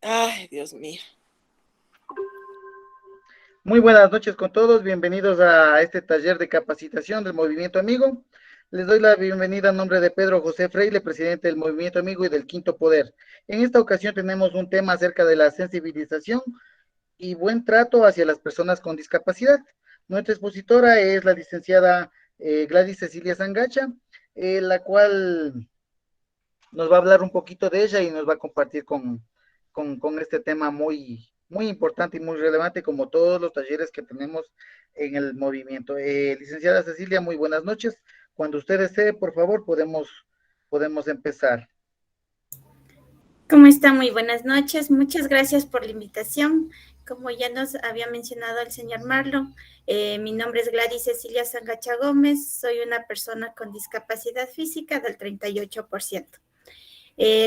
Ay, Dios mío. Muy buenas noches con todos, bienvenidos a este taller de capacitación del Movimiento Amigo. Les doy la bienvenida en nombre de Pedro José Freire, presidente del Movimiento Amigo y del Quinto Poder. En esta ocasión tenemos un tema acerca de la sensibilización y buen trato hacia las personas con discapacidad. Nuestra expositora es la licenciada Gladys Cecilia Sangacha, la cual nos va a hablar un poquito de ella y nos va a compartir con este tema muy importante y muy relevante, como todos los talleres que tenemos en el movimiento. Licenciada Cecilia, muy buenas noches. Cuando usted desee, por favor, podemos empezar. ¿Cómo está? Muy buenas noches. Muchas gracias por la invitación. Como ya nos había mencionado el señor Marlon, mi nombre es Gladys Cecilia Sangacha Gómez. Soy una persona con discapacidad física del 38%.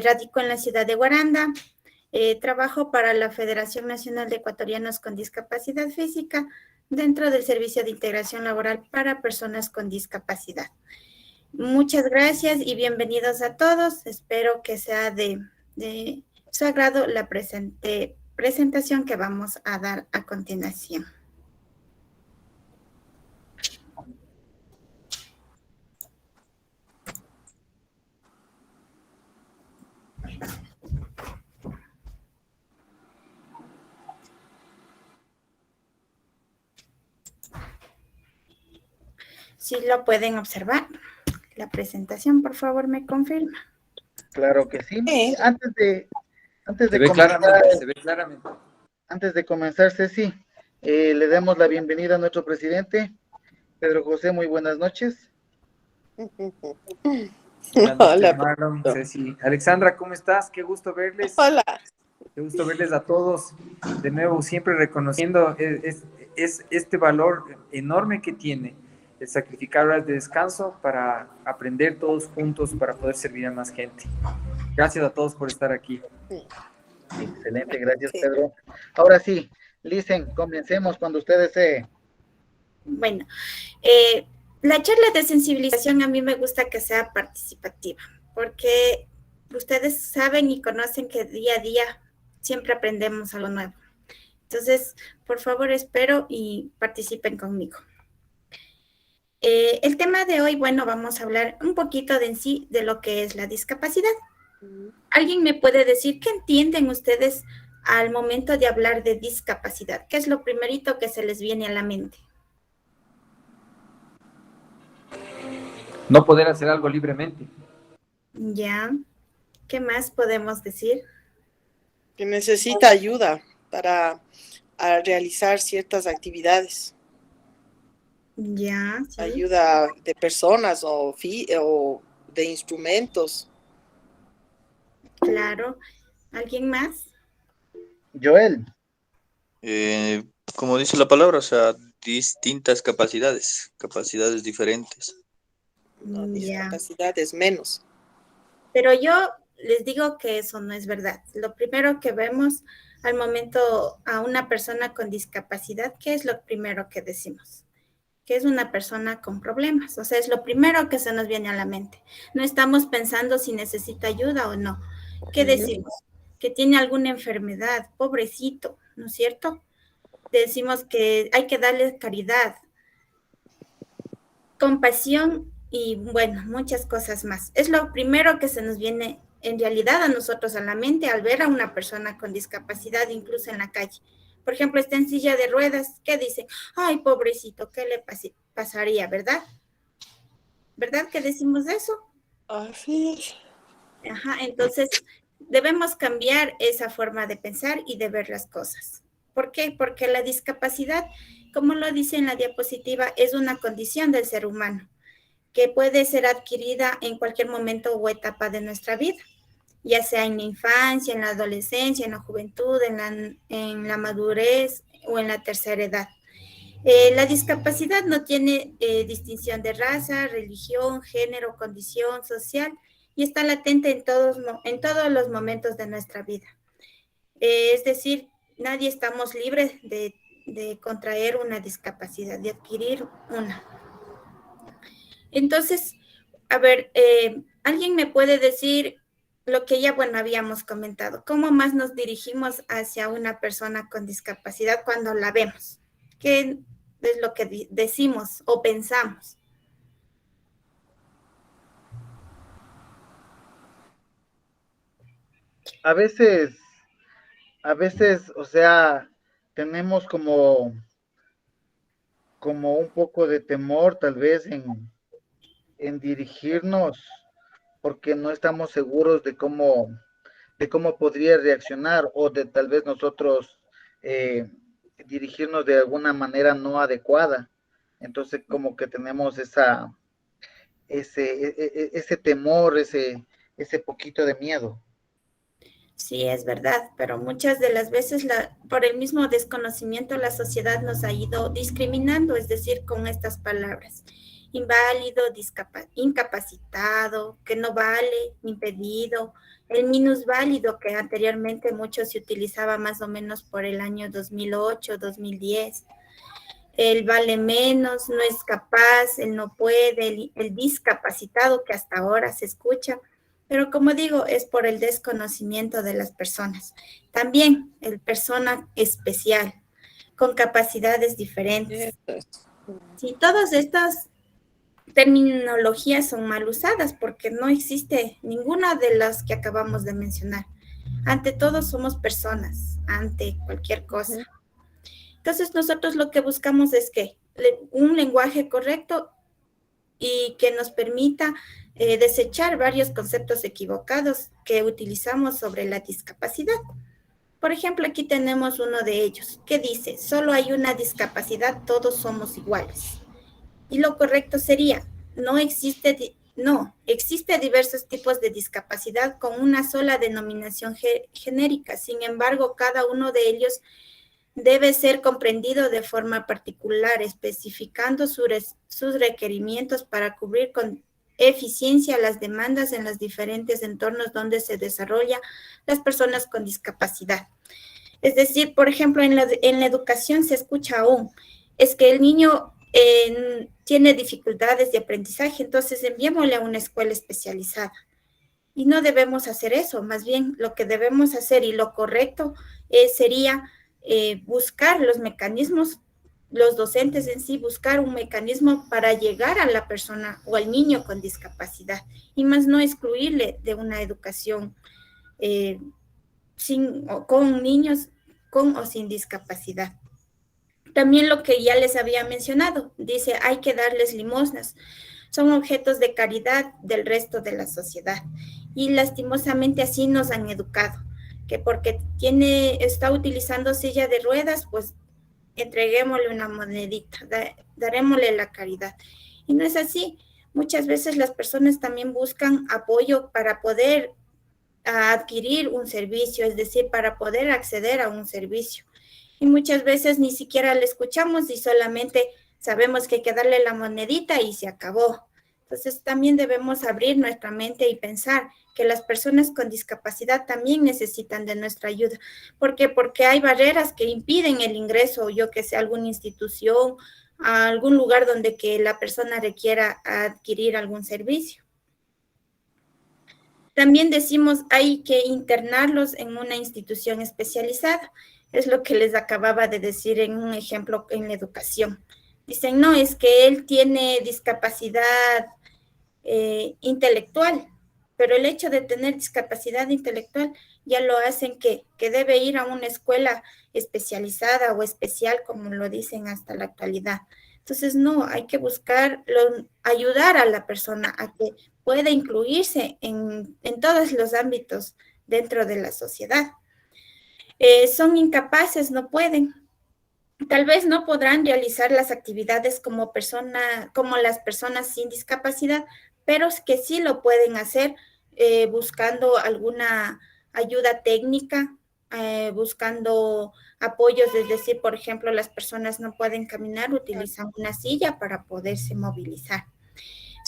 Radico en la ciudad de Guaranda. Trabajo para la Federación Nacional de Ecuatorianos con Discapacidad Física dentro del Servicio de Integración Laboral para Personas con Discapacidad. Muchas gracias y bienvenidos a todos. Espero que sea de su agrado la presentación que vamos a dar a continuación. Si lo pueden observar, la presentación, por favor, me confirma. Claro que sí. Sí. Antes Se de ve comenzar, claramente, se ve claramente. Ceci, le damos la bienvenida a nuestro presidente, Pedro José. Muy buenas noches. Buenas noches, Hola, Marlon, Pedro. Ceci. Alexandra, ¿cómo estás? Qué gusto verles. Hola. Qué gusto verles a todos. De nuevo, siempre reconociendo este valor enorme que tiene el sacrificar horas de descanso para aprender todos juntos, para poder servir a más gente. Gracias a todos por estar aquí. Excelente, gracias, Sí. Pedro. Ahora sí, Licen, comencemos cuando usted desee. Bueno, la charla de sensibilización a mí me gusta que sea participativa, porque ustedes saben y conocen que día a día siempre aprendemos algo nuevo. Entonces, por favor, espero y participen conmigo. El tema de hoy, bueno, vamos a hablar un poquito de en sí de lo que es la discapacidad. ¿Alguien me puede decir qué entienden ustedes al momento de hablar de discapacidad? ¿Qué es lo primerito que se les viene a la mente? No poder hacer algo libremente. Ya, ¿qué más podemos decir? Que necesita ayuda para realizar ciertas actividades. Ya, sí, Ayuda de personas o de instrumentos. claro. ¿Alguien más? Joel, Eh, Como dice la palabra, o sea, distintas capacidades diferentes. No, Ya. discapacidades menos. Pero yo les digo que eso no es verdad. Lo primero que vemos al momento a una persona con discapacidad, ¿qué es lo primero que decimos? Que es una persona con problemas. O sea, es lo primero que se nos viene a la mente. No estamos pensando si necesita ayuda o no. ¿Qué decimos? Que tiene alguna enfermedad, pobrecito, ¿no es cierto? Decimos que hay que darle caridad, compasión y bueno, muchas cosas más. Es lo primero que se nos viene en realidad a nosotros a la mente al ver a una persona con discapacidad, incluso en la calle. Por ejemplo, está en silla de ruedas, ¿qué dicen? Ay, pobrecito, ¿qué le pasaría, verdad? ¿Verdad que decimos eso? Así es. Ajá, entonces debemos cambiar esa forma de pensar y de ver las cosas. ¿Por qué? Porque la discapacidad, como lo dice en la diapositiva, es una condición del ser humano que puede ser adquirida en cualquier momento o etapa de nuestra vida, ya sea en la infancia, en la adolescencia, en la juventud, en la madurez o en la tercera edad. La discapacidad no tiene distinción de raza, religión, género, condición social y está latente en todos los momentos de nuestra vida. Es decir, nadie estamos libres de contraer una discapacidad, de adquirir una. Entonces, a ver, ¿alguien me puede decir lo que ya, bueno, habíamos comentado, ¿cómo más nos dirigimos hacia una persona con discapacidad cuando la vemos? ¿Qué es lo que decimos o pensamos? A veces, o sea, tenemos como un poco de temor tal vez en dirigirnos porque no estamos seguros de cómo podría reaccionar o de tal vez nosotros eh, dirigirnos de alguna manera no adecuada. Entonces como que tenemos ese temor, ese poquito de miedo. Sí, es verdad, pero muchas de las veces por el mismo desconocimiento la sociedad nos ha ido discriminando, es decir, con estas palabras: inválido, incapacitado, que no vale, impedido, el minusválido, que anteriormente mucho se utilizaba más o menos por el año 2008, 2010. El vale menos, no es capaz, el no puede, el discapacitado, que hasta ahora se escucha. Pero como digo, es por el desconocimiento de las personas. También el persona especial, con capacidades diferentes. Sí, todas estas terminologías son mal usadas porque no existe ninguna de las que acabamos de mencionar. Ante todo somos personas, ante cualquier cosa. Entonces nosotros lo que buscamos es que un lenguaje correcto y que nos permita desechar varios conceptos equivocados que utilizamos sobre la discapacidad. Por ejemplo, aquí tenemos uno de ellos que dice: solo hay una discapacidad, todos somos iguales. Y lo correcto sería: no existe diversos tipos de discapacidad con una sola denominación genérica. Sin embargo, cada uno de ellos debe ser comprendido de forma particular, especificando sus requerimientos para cubrir con eficiencia las demandas en los diferentes entornos donde se desarrolla las personas con discapacidad. Es decir, por ejemplo, en la educación se escucha aún, es que el niño tiene dificultades de aprendizaje, entonces enviémosle a una escuela especializada. Y no debemos hacer eso, más bien lo que debemos hacer y lo correcto sería buscar los mecanismos, los docentes en sí, buscar un mecanismo para llegar a la persona o al niño con discapacidad y más no excluirle de una educación con niños con o sin discapacidad. También lo que ya les había mencionado, dice: hay que darles limosnas. Son objetos de caridad del resto de la sociedad. Y lastimosamente así nos han educado, que porque está utilizando silla de ruedas, pues entreguémosle una monedita, darémosle la caridad. Y no es así. Muchas veces las personas también buscan apoyo para poder adquirir un servicio, es decir, para poder acceder a un servicio. Y muchas veces ni siquiera le escuchamos y solamente sabemos que hay que darle la monedita y se acabó. Entonces también debemos abrir nuestra mente y pensar que las personas con discapacidad también necesitan de nuestra ayuda. ¿Por qué? Porque hay barreras que impiden el ingreso, yo que sé, a alguna institución, a algún lugar donde que la persona requiera adquirir algún servicio. También decimos: hay que internarlos en una institución especializada. Es lo que les acababa de decir en un ejemplo en la educación. Dicen: no, es que él tiene discapacidad intelectual, pero el hecho de tener discapacidad intelectual ya lo hacen que debe ir a una escuela especializada o especial, como lo dicen hasta la actualidad. Entonces, no, hay que ayudar a la persona a que pueda incluirse en todos los ámbitos dentro de la sociedad. Son incapaces, no pueden. Tal vez no podrán realizar las actividades como las personas sin discapacidad, pero es que sí lo pueden hacer buscando alguna ayuda técnica, buscando apoyos, es decir, por ejemplo, las personas no pueden caminar, utilizan una silla para poderse movilizar.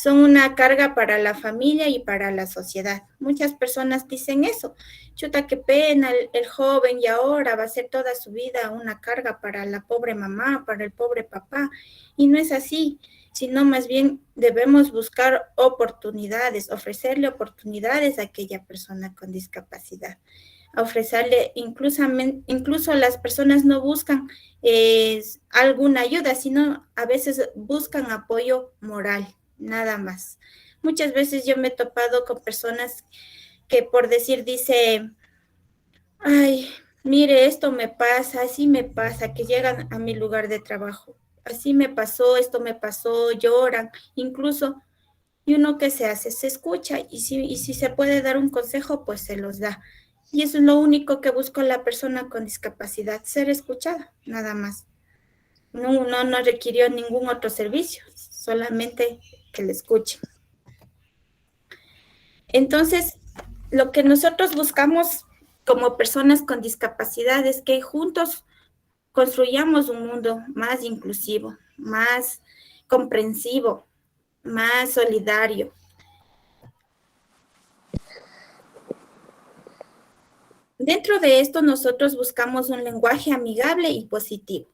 son una carga para la familia y para la sociedad. Muchas personas dicen eso. Chuta, qué pena, el joven y ahora va a ser toda su vida una carga para la pobre mamá, para el pobre papá. Y no es así, sino más bien debemos buscar oportunidades, ofrecerle oportunidades a aquella persona con discapacidad. Ofrecerle, incluso las personas no buscan alguna ayuda, sino a veces buscan apoyo moral, nada más. Muchas veces yo me he topado con personas que por decir dice, ay, mire, esto me pasa, así me pasa, que llegan a mi lugar de trabajo, así me pasó, esto me pasó, lloran, incluso, y uno que se hace, se escucha, y si se puede dar un consejo, pues se los da. Y eso es lo único que busca la persona con discapacidad, ser escuchada, nada más. No requirió ningún otro servicio, solamente que le escuchen. Entonces, lo que nosotros buscamos como personas con discapacidad es que juntos construyamos un mundo más inclusivo, más comprensivo, más solidario. Dentro de esto, nosotros buscamos un lenguaje amigable y positivo,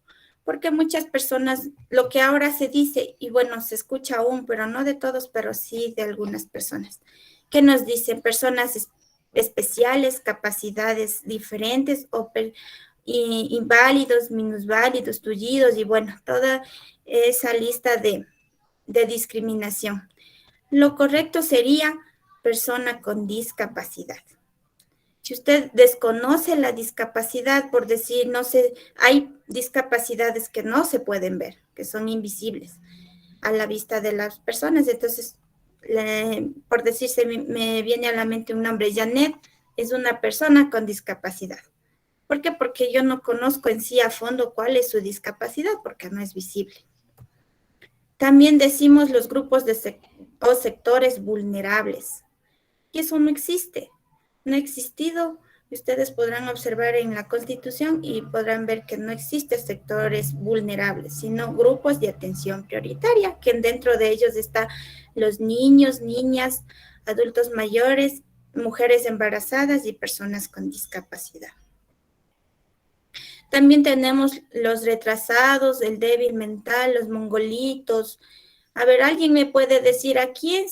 porque muchas personas, lo que ahora se dice, y bueno, se escucha aún, pero no de todos, pero sí de algunas personas, que nos dicen personas especiales, capacidades diferentes, o inválidos, minusválidos, tullidos, y bueno, toda esa lista de discriminación. Lo correcto sería persona con discapacidad. Si usted desconoce la discapacidad, por decir, no sé, hay discapacidades que no se pueden ver, que son invisibles a la vista de las personas. Entonces, por decirse, me viene a la mente un nombre, Janet es una persona con discapacidad. ¿Por qué? Porque yo no conozco en sí a fondo cuál es su discapacidad, porque no es visible. También decimos los grupos o sectores vulnerables, y eso no existe. No ha existido. Ustedes podrán observar en la Constitución y podrán ver que no existen sectores vulnerables, sino grupos de atención prioritaria, que dentro de ellos están los niños, niñas, adultos mayores, mujeres embarazadas y personas con discapacidad. También tenemos los retrasados, el débil mental, los mongolitos. A ver, ¿alguien me puede decir a quién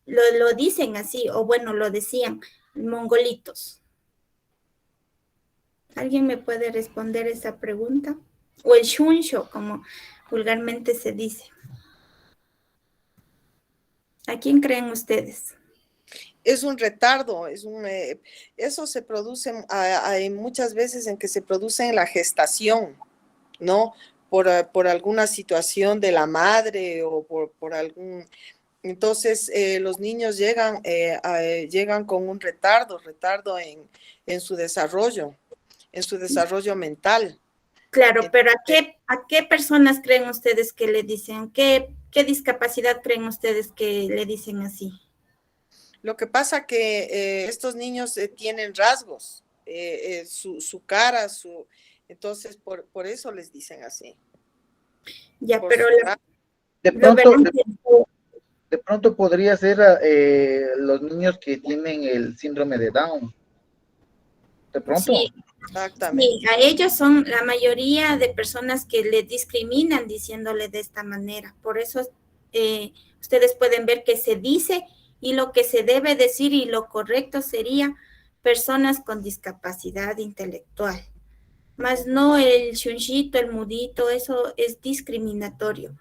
lo dicen así? O bueno, lo decían, mongolitos. ¿Alguien me puede responder esa pregunta? O el xunsho, como vulgarmente se dice. ¿A quién creen ustedes? Es un retardo, eso se produce, hay muchas veces en que se produce en la gestación, ¿no? Por alguna situación de la madre o por algún... Entonces, los niños llegan con un retardo en su desarrollo mental. Claro, pero ¿a qué personas creen ustedes que le dicen? ¿Qué discapacidad creen ustedes que le dicen así? Lo que pasa que estos niños tienen rasgos, su cara, entonces por eso les dicen así. Ya, Por pero de pronto podría ser los niños que tienen el síndrome de Down. De pronto. Sí, exactamente. Sí, a ellos son la mayoría de personas que le discriminan diciéndole de esta manera. Por eso ustedes pueden ver que se dice y lo que se debe decir y lo correcto sería personas con discapacidad intelectual. Más no el chunchito, el mudito, eso es discriminatorio.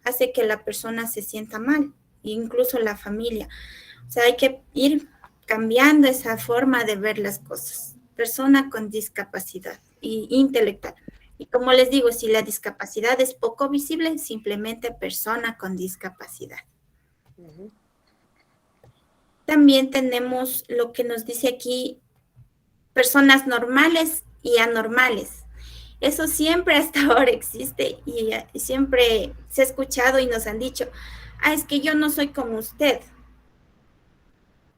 Hace que la persona se sienta mal, incluso la familia. O sea, hay que ir cambiando esa forma de ver las cosas. Persona con discapacidad intelectual. Y como les digo, si la discapacidad es poco visible, simplemente persona con discapacidad. Uh-huh. También tenemos lo que nos dice aquí, personas normales y anormales. Eso siempre hasta ahora existe y siempre se ha escuchado y nos han dicho, es que yo no soy como usted.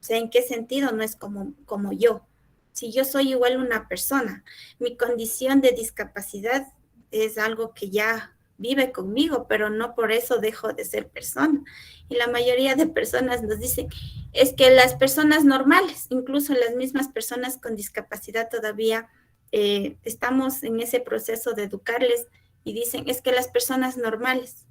O sea, ¿en qué sentido no es como yo? Si yo soy igual una persona, mi condición de discapacidad es algo que ya vive conmigo, pero no por eso dejo de ser persona. Y la mayoría de personas nos dicen, es que las personas normales, incluso las mismas personas con discapacidad todavía, estamos en ese proceso de educarles y dicen, es que las personas normales.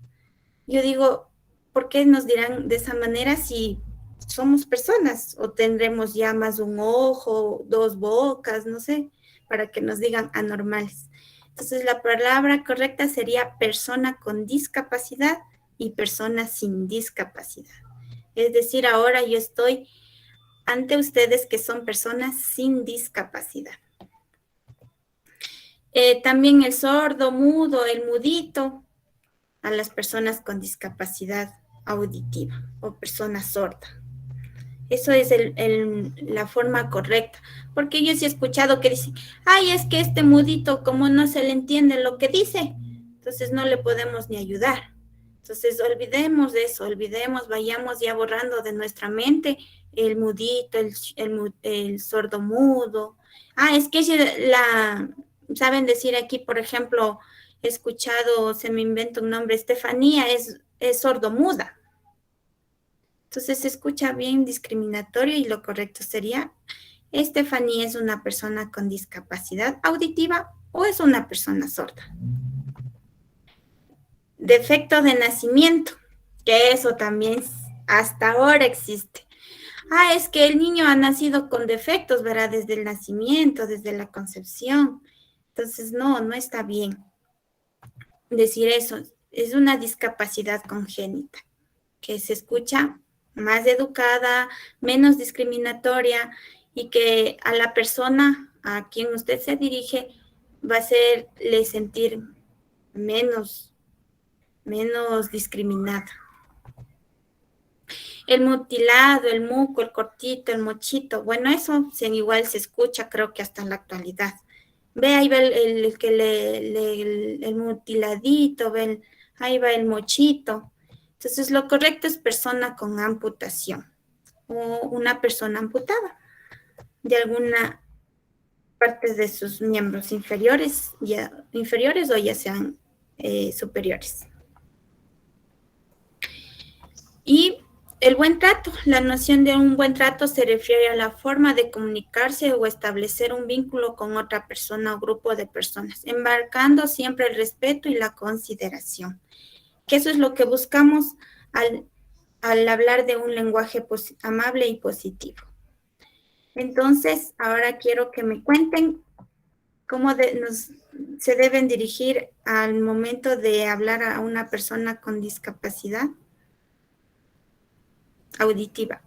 Yo digo, ¿por qué nos dirán de esa manera si somos personas o tendremos ya más un ojo, dos bocas, no sé, para que nos digan anormales? Entonces, la palabra correcta sería persona con discapacidad y persona sin discapacidad. Es decir, ahora yo estoy ante ustedes que son personas sin discapacidad. También el sordo, mudo, el mudito, a las personas con discapacidad auditiva o persona sorda. Eso es la forma correcta, porque yo sí he escuchado que dicen, ay, es que este mudito, como no se le entiende lo que dice, entonces no le podemos ni ayudar. Entonces olvidemos de eso, vayamos ya borrando de nuestra mente el mudito, el sordo mudo. Ah, es que saben decir aquí, por ejemplo, he escuchado, se me inventa un nombre, Estefanía es sordomuda. Entonces se escucha bien discriminatorio y lo correcto sería, Estefanía es una persona con discapacidad auditiva o es una persona sorda. Defecto de nacimiento, que eso también hasta ahora existe. Ah, es que el niño ha nacido con defectos, ¿verdad? Desde el nacimiento, desde la concepción. Entonces, no está bien decir eso. Es una discapacidad congénita, que se escucha más educada, menos discriminatoria y que a la persona a quien usted se dirige va a hacerle sentir menos discriminada. El mutilado, el muco, el cortito, el mochito, bueno, eso igual se escucha, creo que hasta en la actualidad. Ve, ahí va el mutiladito, ahí va el mochito. Entonces, lo correcto es persona con amputación o una persona amputada de alguna parte de sus miembros inferiores o ya sean superiores. Y el buen trato, la noción de un buen trato se refiere a la forma de comunicarse o establecer un vínculo con otra persona o grupo de personas, embarcando siempre el respeto y la consideración. Que eso es lo que buscamos al hablar de un lenguaje amable y positivo. Entonces, ahora quiero que me cuenten cómo se deben dirigir al momento de hablar a una persona con discapacidad auditiva.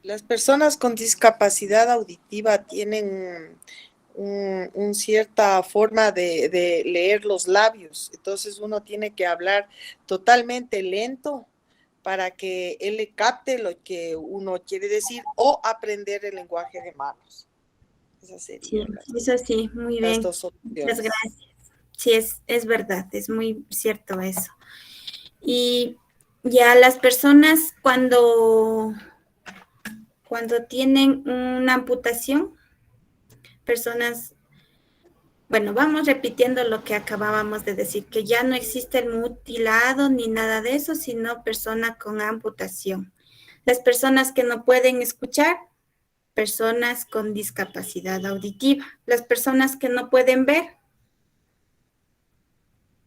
Las personas con discapacidad auditiva tienen una cierta forma de leer los labios, entonces uno tiene que hablar totalmente lento para que él le capte lo que uno quiere decir o aprender el lenguaje de manos. Esa sería eso sí, muy bien. Muchas gracias. Sí, es verdad, es muy cierto eso. Y ya las personas cuando tienen una amputación, personas, bueno, vamos repitiendo lo que acabábamos de decir, que ya no existe el mutilado ni nada de eso, sino persona con amputación. Las personas que no pueden escuchar, personas con discapacidad auditiva. Las personas que no pueden ver,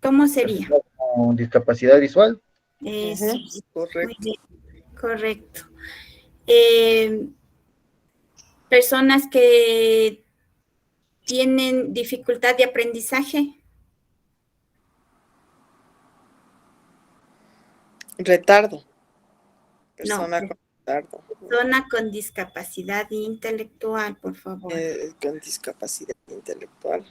¿cómo sería? Con discapacidad visual. Eso, correcto. Muy bien, correcto. Personas que tienen dificultad de aprendizaje. Retardo. Persona con retardo. Persona con discapacidad intelectual, por favor. Con discapacidad intelectual.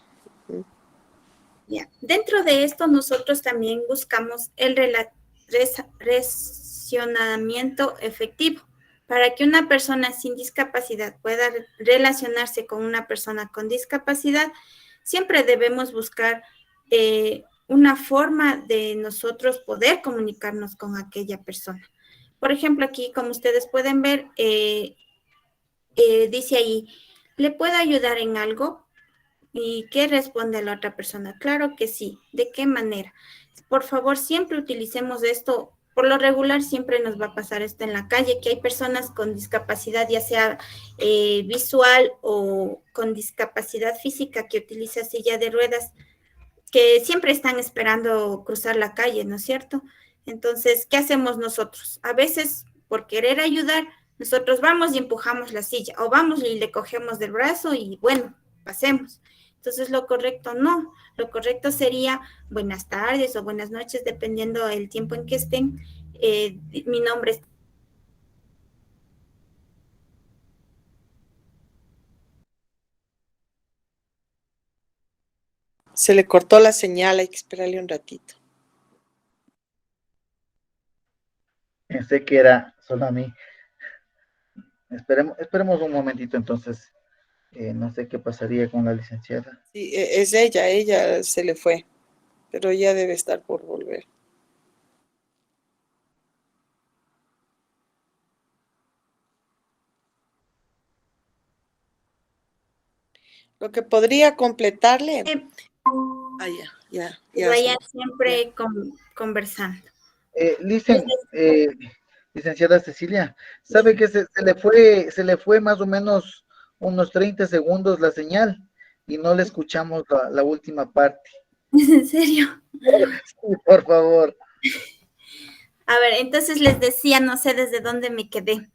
Ya. Dentro de esto, nosotros también buscamos el relacionamiento efectivo. Para que una persona sin discapacidad pueda relacionarse con una persona con discapacidad, siempre debemos buscar una forma de nosotros poder comunicarnos con aquella persona. Por ejemplo, aquí, como ustedes pueden ver, dice ahí, ¿le puedo ayudar en algo? ¿Y qué responde la otra persona? Claro que sí. ¿De qué manera? Por favor, siempre utilicemos esto. Por lo regular, siempre nos va a pasar esto en la calle, que hay personas con discapacidad, ya sea visual o con discapacidad física, que utiliza silla de ruedas, que siempre están esperando cruzar la calle, ¿no es cierto? Entonces, ¿qué hacemos nosotros? A veces, por querer ayudar, nosotros vamos y empujamos la silla, o vamos y le cogemos del brazo y bueno, pasemos. Entonces, lo correcto no. Lo correcto sería buenas tardes o buenas noches, dependiendo del tiempo en que estén. Mi nombre es... Se le cortó la señal, hay que esperarle un ratito. Pensé que era solo a mí. Esperemos un momentito entonces. No sé qué pasaría con la licenciada. Sí, es ella se le fue, pero ya debe estar por volver. Lo que podría completarle. Ya. Vayan siempre conversando. Licenciada Cecilia, ¿sabe que se le fue más o menos unos 30 segundos la señal y no le escuchamos la última parte? ¿En serio? Sí, por favor. A ver, entonces les decía, no sé desde dónde me quedé.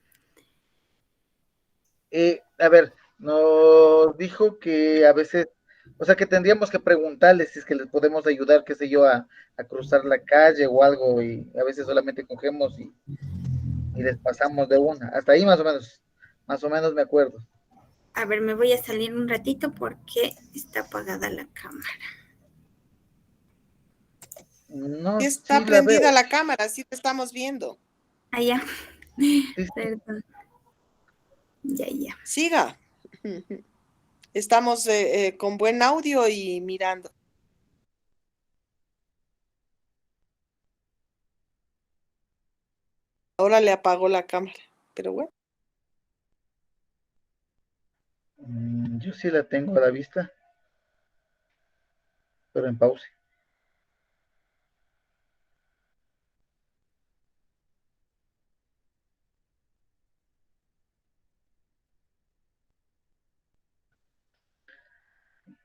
A ver, nos dijo que a veces, o sea, que tendríamos que preguntarles si es que les podemos ayudar, qué sé yo, a cruzar la calle o algo, y a veces solamente cogemos y les pasamos de una. Hasta ahí más o menos me acuerdo. A ver, me voy a salir un ratito porque está apagada la cámara. No, Está sí la veo. prendida la cámara, sí te estamos viendo. Allá. Sí, Perdón. Ya. Siga. Estamos con buen audio y mirando. Ahora le apagó la cámara, pero bueno. Yo sí la tengo a la vista, pero en pausa.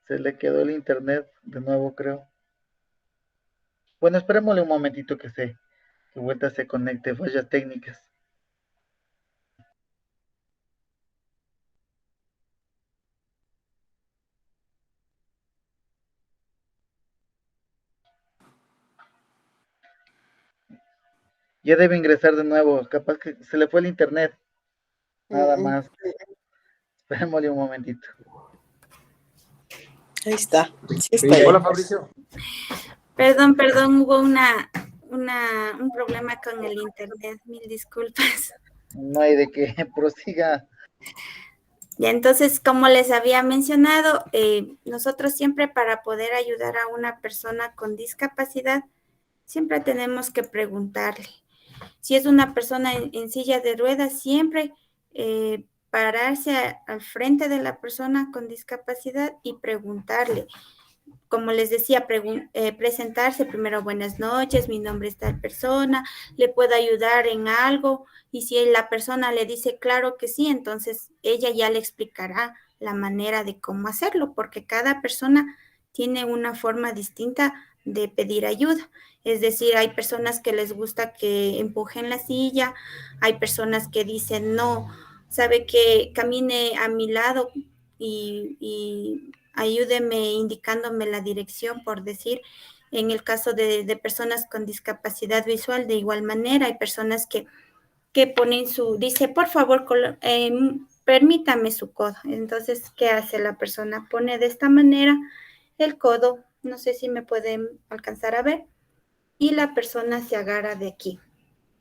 Se le quedó el internet de nuevo, creo. Bueno, esperémosle un momentito que vuelta se conecte, fallas técnicas. Ya debe ingresar de nuevo, capaz que se le fue el internet. Nada Mm, mm. más. Esperémosle un momentito. Ahí está. Sí está ahí. Hola, Fabricio. Perdón, hubo un problema con el internet, mil disculpas. No hay de qué, prosiga. Ya, entonces, como les había mencionado, nosotros siempre para poder ayudar a una persona con discapacidad, siempre tenemos que preguntarle. Si es una persona en silla de ruedas, siempre pararse al frente de la persona con discapacidad y preguntarle. Como les decía, presentarse primero, buenas noches, mi nombre es tal persona, ¿le puedo ayudar en algo? Y si la persona le dice claro que sí, entonces ella ya le explicará la manera de cómo hacerlo, porque cada persona tiene una forma distinta de pedir ayuda. Es decir, hay personas que les gusta que empujen la silla, hay personas que dicen no, sabe que camine a mi lado y ayúdeme indicándome la dirección, por decir, en el caso de personas con discapacidad visual, de igual manera, hay personas que ponen dice, por favor, permítame su codo. Entonces, ¿qué hace la persona? Pone de esta manera el codo, no sé si me pueden alcanzar a ver, y la persona se agarra de aquí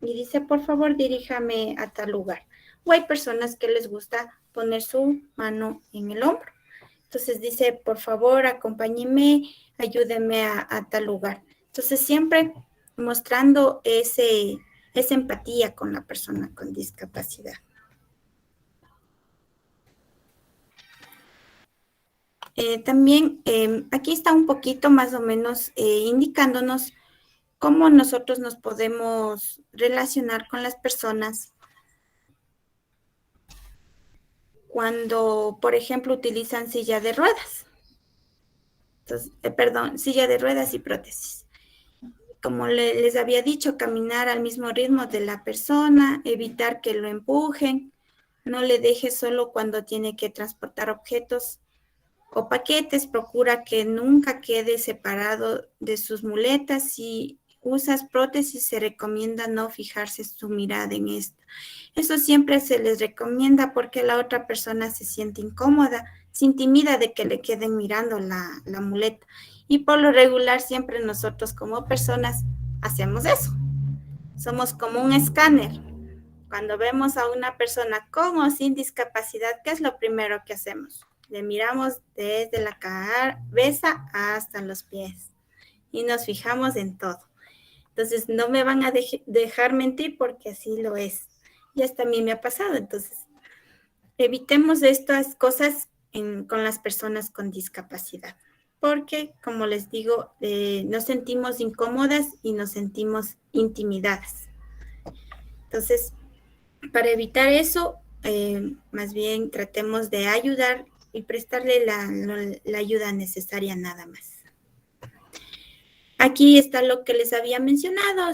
y dice, por favor, diríjame a tal lugar. O hay personas que les gusta poner su mano en el hombro. Entonces dice, por favor, acompáñeme, ayúdeme a tal lugar. Entonces siempre mostrando esa empatía con la persona con discapacidad. También aquí está un poquito más o menos indicándonos cómo nosotros nos podemos relacionar con las personas cuando, por ejemplo, utilizan silla de ruedas. Entonces, perdón, silla de ruedas y prótesis. Como les había dicho, caminar al mismo ritmo de la persona, evitar que lo empujen, no le deje solo cuando tiene que transportar objetos o paquetes, procura que nunca quede separado de sus muletas. Si usas prótesis, se recomienda no fijarse su mirada en esto. Eso siempre se les recomienda porque la otra persona se siente incómoda, se intimida de que le queden mirando la muleta. Y por lo regular, siempre nosotros como personas hacemos eso. Somos como un escáner. Cuando vemos a una persona con o sin discapacidad, ¿qué es lo primero que hacemos? Le miramos desde la cabeza hasta los pies y nos fijamos en todo. Entonces, no me van a dejar mentir porque así lo es. Y hasta a mí me ha pasado. Entonces, evitemos estas cosas con las personas con discapacidad. Porque, como les digo, nos sentimos incómodas y nos sentimos intimidadas. Entonces, para evitar eso, más bien tratemos de ayudar y prestarle la ayuda necesaria nada más. Aquí está lo que les había mencionado.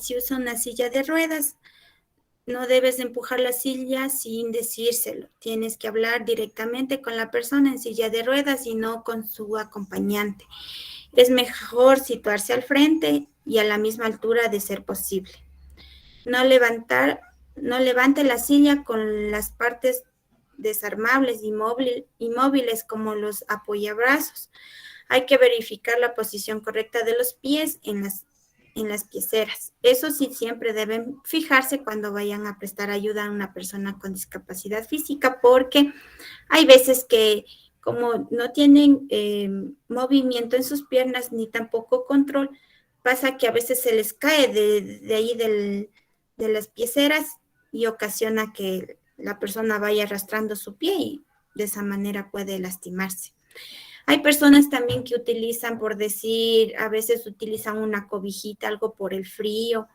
Si usa una silla de ruedas, no debes empujar la silla sin decírselo. Tienes que hablar directamente con la persona en silla de ruedas y no con su acompañante. Es mejor situarse al frente y a la misma altura de ser posible. No levante la silla con las partes desarmables y móviles como los apoyabrazos. Hay que verificar la posición correcta de los pies en las pieceras. Eso sí, siempre deben fijarse cuando vayan a prestar ayuda a una persona con discapacidad física, porque hay veces que como no tienen movimiento en sus piernas ni tampoco control, pasa que a veces se les cae de ahí de las pieceras y ocasiona que la persona vaya arrastrando su pie y de esa manera puede lastimarse. Hay personas también que utilizan, por decir, a veces utilizan una cobijita, algo por el frío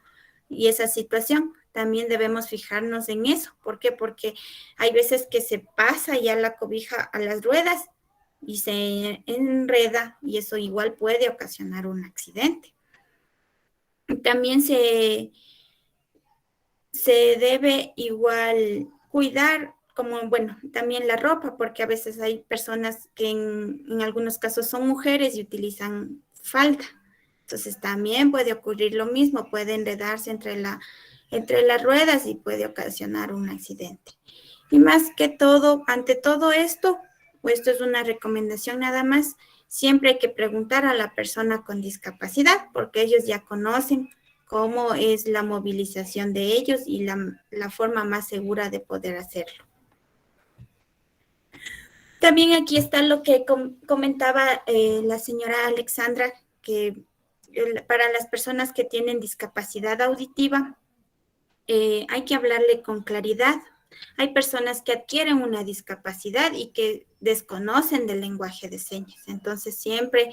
y esa situación. También debemos fijarnos en eso. ¿Por qué? Porque hay veces que se pasa ya la cobija a las ruedas y se enreda y eso igual puede ocasionar un accidente. También se debe igual cuidar como, bueno, también la ropa, porque a veces hay personas que en algunos casos son mujeres y utilizan falda. Entonces también puede ocurrir lo mismo, puede enredarse entre las ruedas y puede ocasionar un accidente. Y más que todo, ante todo esto, esto es una recomendación nada más, siempre hay que preguntar a la persona con discapacidad, porque ellos ya conocen cómo es la movilización de ellos y la forma más segura de poder hacerlo. También aquí está lo que comentaba la señora Alexandra, que para las personas que tienen discapacidad auditiva, hay que hablarle con claridad. Hay personas que adquieren una discapacidad y que desconocen del lenguaje de señas. Entonces, siempre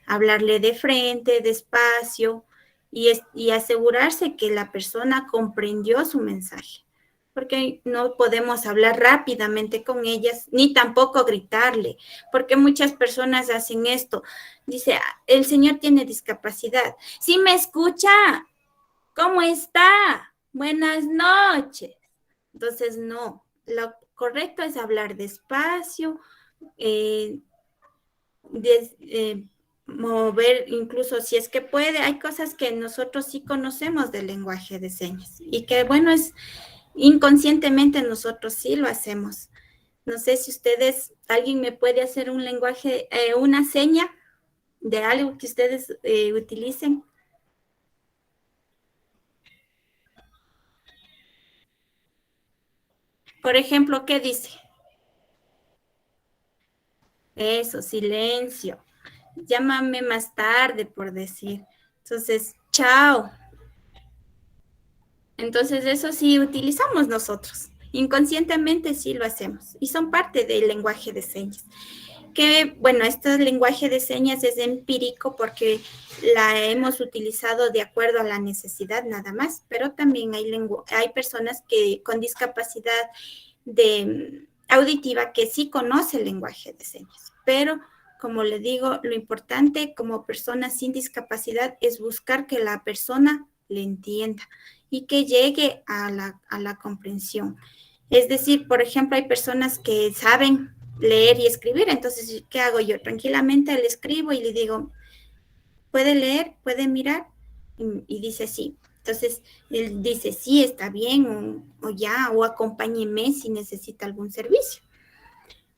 hablarle de frente, despacio y asegurarse que la persona comprendió su mensaje. Porque no podemos hablar rápidamente con ellas, ni tampoco gritarle, porque muchas personas hacen esto. Dice, el señor tiene discapacidad. ¿Sí me escucha? ¿Cómo está? Buenas noches. Entonces, no, lo correcto es hablar despacio, mover, incluso si es que puede, hay cosas que nosotros sí conocemos del lenguaje de señas y que, bueno, es inconscientemente nosotros sí lo hacemos. No sé si alguien me puede hacer un lenguaje, una seña de algo que ustedes utilicen. Por ejemplo, ¿qué dice? Eso, silencio. Llámame más tarde, por decir. Entonces, chao. Entonces, eso sí utilizamos nosotros. Inconscientemente sí lo hacemos y son parte del lenguaje de señas. Que, bueno, este lenguaje de señas es empírico porque la hemos utilizado de acuerdo a la necesidad nada más, pero también hay personas que con discapacidad auditiva que sí conoce el lenguaje de señas, pero como le digo, lo importante como persona sin discapacidad es buscar que la persona le entienda y que llegue a la comprensión. Es decir, por ejemplo, hay personas que saben leer y escribir, entonces, ¿qué hago yo? Tranquilamente le escribo y le digo, ¿puede leer? ¿Puede mirar? Y dice sí. Entonces, él dice, sí, está bien, o ya, o acompáñeme si necesita algún servicio.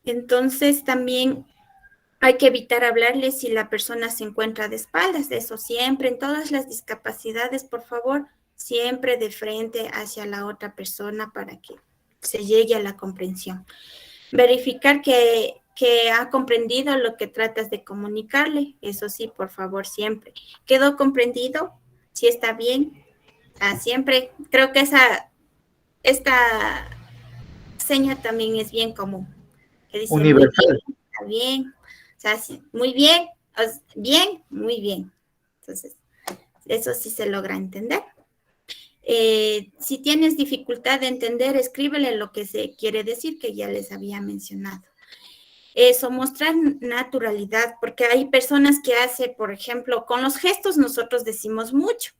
Entonces, también hay que evitar hablarle si la persona se encuentra de espaldas, de eso siempre, en todas las discapacidades, por favor, siempre de frente hacia la otra persona para que se llegue a la comprensión. Verificar que ha comprendido lo que tratas de comunicarle, eso sí, por favor, siempre. ¿Quedó comprendido? ¿Sí está bien? Siempre, creo que esta seña también es bien común, que dice muy bien, Universal. está bien, o sea, sí, muy bien, bien, muy bien. Entonces, eso sí se logra entender. Si tienes dificultad de entender, escríbele lo que se quiere decir, que ya les había mencionado. Eso, mostrar naturalidad, porque hay personas que hacen, por ejemplo, con los gestos nosotros decimos mucho.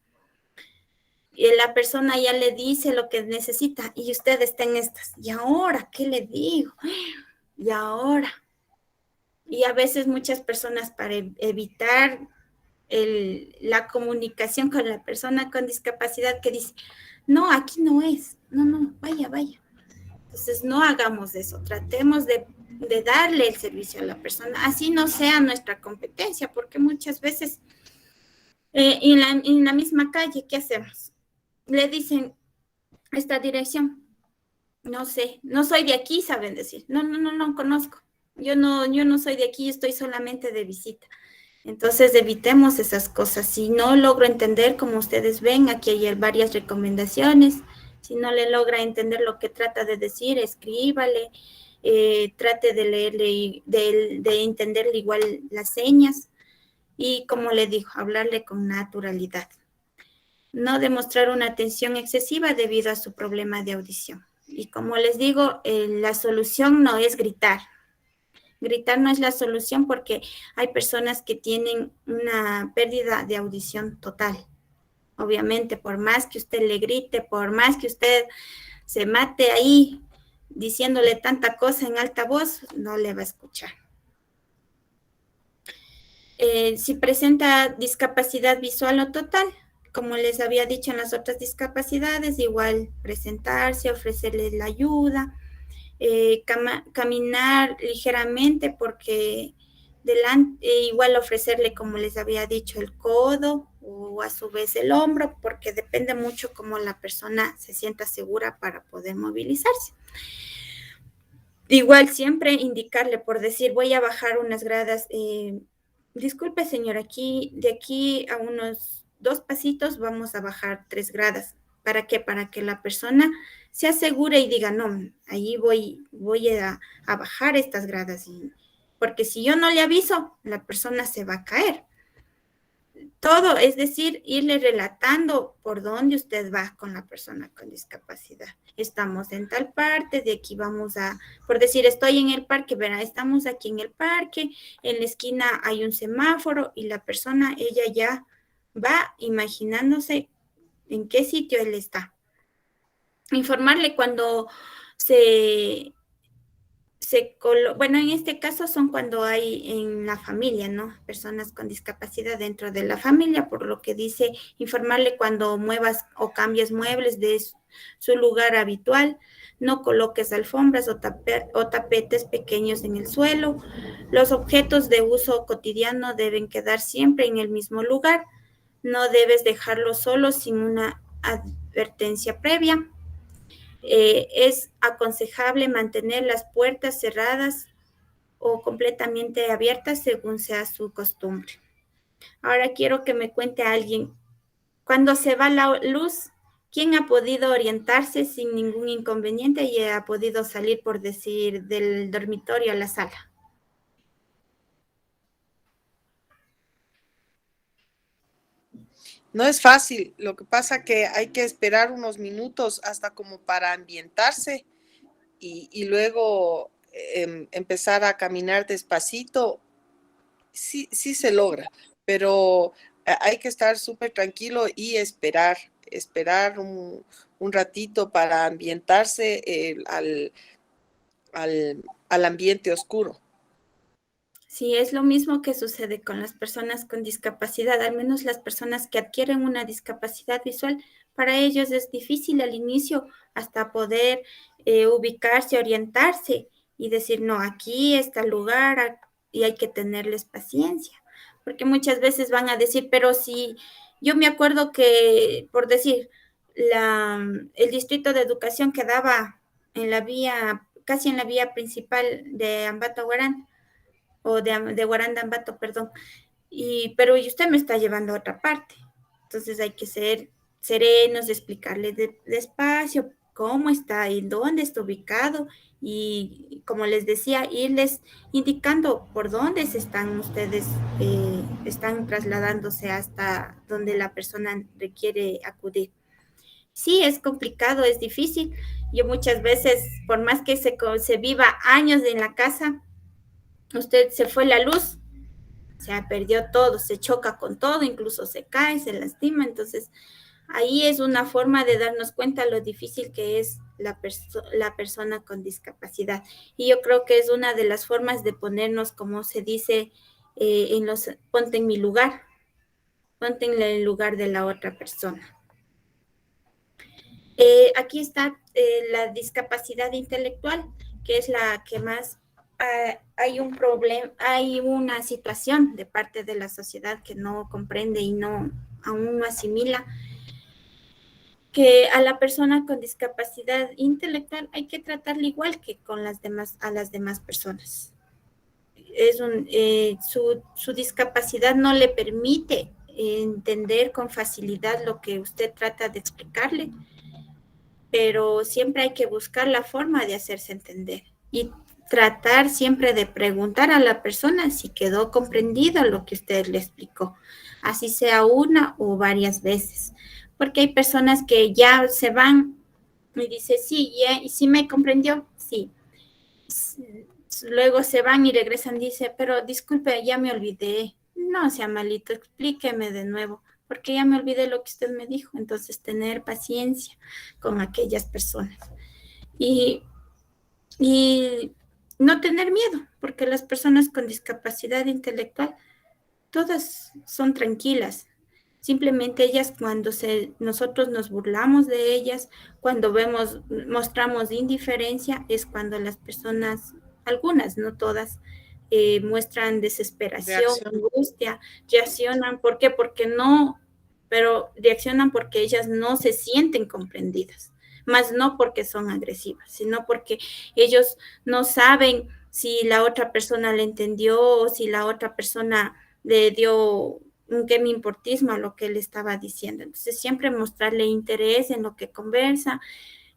Y la persona ya le dice lo que necesita y usted está en estas. ¿Y ahora qué le digo? ¿Y ahora? Y a veces muchas personas para evitar la comunicación con la persona con discapacidad que dice, no, aquí no es, no, vaya. Entonces no hagamos eso, tratemos de darle el servicio a la persona, así no sea nuestra competencia, porque muchas veces en la misma calle, ¿qué hacemos? Le dicen esta dirección, no sé, no soy de aquí, saben decir, no conozco, yo no soy de aquí, estoy solamente de visita. Entonces evitemos esas cosas. Si no logro entender, como ustedes ven, aquí hay varias recomendaciones. Si no le logra entender lo que trata de decir, escríbale, trate de leerle y de entenderle igual las señas. Y como le digo, hablarle con naturalidad. No demostrar una atención excesiva debido a su problema de audición. Y como les digo, la solución no es gritar. Gritar no es la solución porque hay personas que tienen una pérdida de audición total. Obviamente, por más que usted le grite, por más que usted se mate ahí diciéndole tanta cosa en alta voz, no le va a escuchar. Si presenta discapacidad visual o total, como les había dicho en las otras discapacidades, igual presentarse, ofrecerle la ayuda, caminar ligeramente porque igual ofrecerle, como les había dicho, el codo o a su vez el hombro, porque depende mucho cómo la persona se sienta segura para poder movilizarse. Igual siempre indicarle, por decir, voy a bajar unas gradas, disculpe señor, de aquí a unos 2 pasitos vamos a bajar 3 gradas. ¿Para qué? Para que la persona se asegure y diga, no, ahí voy a bajar estas gradas. Porque si yo no le aviso, la persona se va a caer. Todo, es decir, irle relatando por dónde usted va con la persona con discapacidad. Estamos en tal parte, de aquí vamos por decir, estoy en el parque, verá, estamos aquí en el parque, en la esquina hay un semáforo y la persona, ella ya va imaginándose en qué sitio él está. Informarle cuando bueno, en este caso son cuando hay en la familia, ¿no? Personas con discapacidad dentro de la familia, por lo que dice informarle cuando muevas o cambies muebles de su lugar habitual, no coloques alfombras o tapetes pequeños en el suelo. Los objetos de uso cotidiano deben quedar siempre en el mismo lugar. No debes dejarlos solos sin una advertencia previa. Es aconsejable mantener las puertas cerradas o completamente abiertas según sea su costumbre. Ahora quiero que me cuente alguien, cuando se va la luz, ¿Quién ha podido orientarse sin ningún inconveniente y ha podido salir, por decir, del dormitorio a la sala? No es fácil, lo que pasa que hay que esperar unos minutos hasta como para ambientarse y luego empezar a caminar despacito. Sí, sí se logra, pero hay que estar súper tranquilo y esperar un ratito para ambientarse al ambiente oscuro. Sí, es lo mismo que sucede con las personas con discapacidad, al menos las personas que adquieren una discapacidad visual, para ellos es difícil al inicio hasta poder ubicarse, orientarse y decir, no, aquí está el lugar y hay que tenerles paciencia, porque muchas veces van a decir, pero si yo me acuerdo que, por decir, el distrito de educación quedaba en la vía, casi en la vía principal de Ambato Guarán, o de Guarandambato, perdón, pero usted me está llevando a otra parte. Entonces hay que ser serenos, explicarle despacio cómo está y dónde está ubicado y, como les decía, irles indicando por dónde se están ustedes, están trasladándose hasta donde la persona requiere acudir. Sí, es complicado, es difícil. Yo muchas veces, por más que se viva años en la casa, usted se fue la luz, se perdió todo, se choca con todo, incluso se cae, se lastima. Entonces, ahí es una forma de darnos cuenta lo difícil que es la persona con discapacidad. Y yo creo que es una de las formas de ponernos, como se dice, ponte en mi lugar, ponte en el lugar de la otra persona. Aquí está la discapacidad intelectual, que es la que más hay un problema, hay una situación de parte de la sociedad que no comprende y aún no asimila que a la persona con discapacidad intelectual hay que tratarla igual que a las demás personas. Su discapacidad no le permite entender con facilidad lo que usted trata de explicarle, pero siempre hay que buscar la forma de hacerse entender y tratar siempre de preguntar a la persona si quedó comprendido lo que usted le explicó, así sea una o varias veces, porque hay personas que ya se van y dicen, sí, y sí me comprendió, sí. Luego se van y regresan, dice, pero disculpe, ya me olvidé. No sea malito, explíqueme de nuevo, porque ya me olvidé lo que usted me dijo. Entonces, tener paciencia con aquellas personas. Y no tener miedo, porque las personas con discapacidad intelectual, todas son tranquilas. Simplemente ellas, cuando nosotros nos burlamos de ellas, cuando mostramos indiferencia, es cuando las personas, algunas, no todas, muestran desesperación, angustia, reaccionan. ¿Por qué? Pero reaccionan porque ellas no se sienten comprendidas, más no porque son agresivas, sino porque ellos no saben si la otra persona le entendió o si la otra persona le dio un que me importismo a lo que él estaba diciendo. Entonces, siempre mostrarle interés en lo que conversa.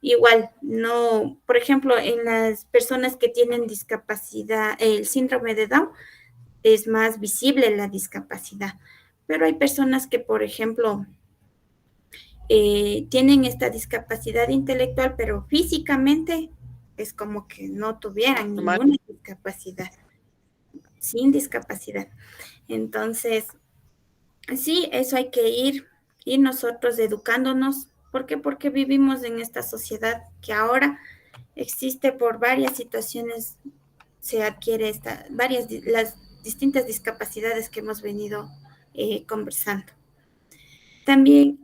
Igual, no, por ejemplo, en las personas que tienen discapacidad, el síndrome de Down, es más visible la discapacidad. Pero hay personas que, por ejemplo, tienen esta discapacidad intelectual, pero físicamente es como que no tuvieran ninguna discapacidad, sin discapacidad. Entonces, sí, eso hay que ir nosotros educándonos. ¿Por qué? Porque vivimos en esta sociedad que ahora existe por varias situaciones, se adquiere las distintas discapacidades que hemos venido conversando. También,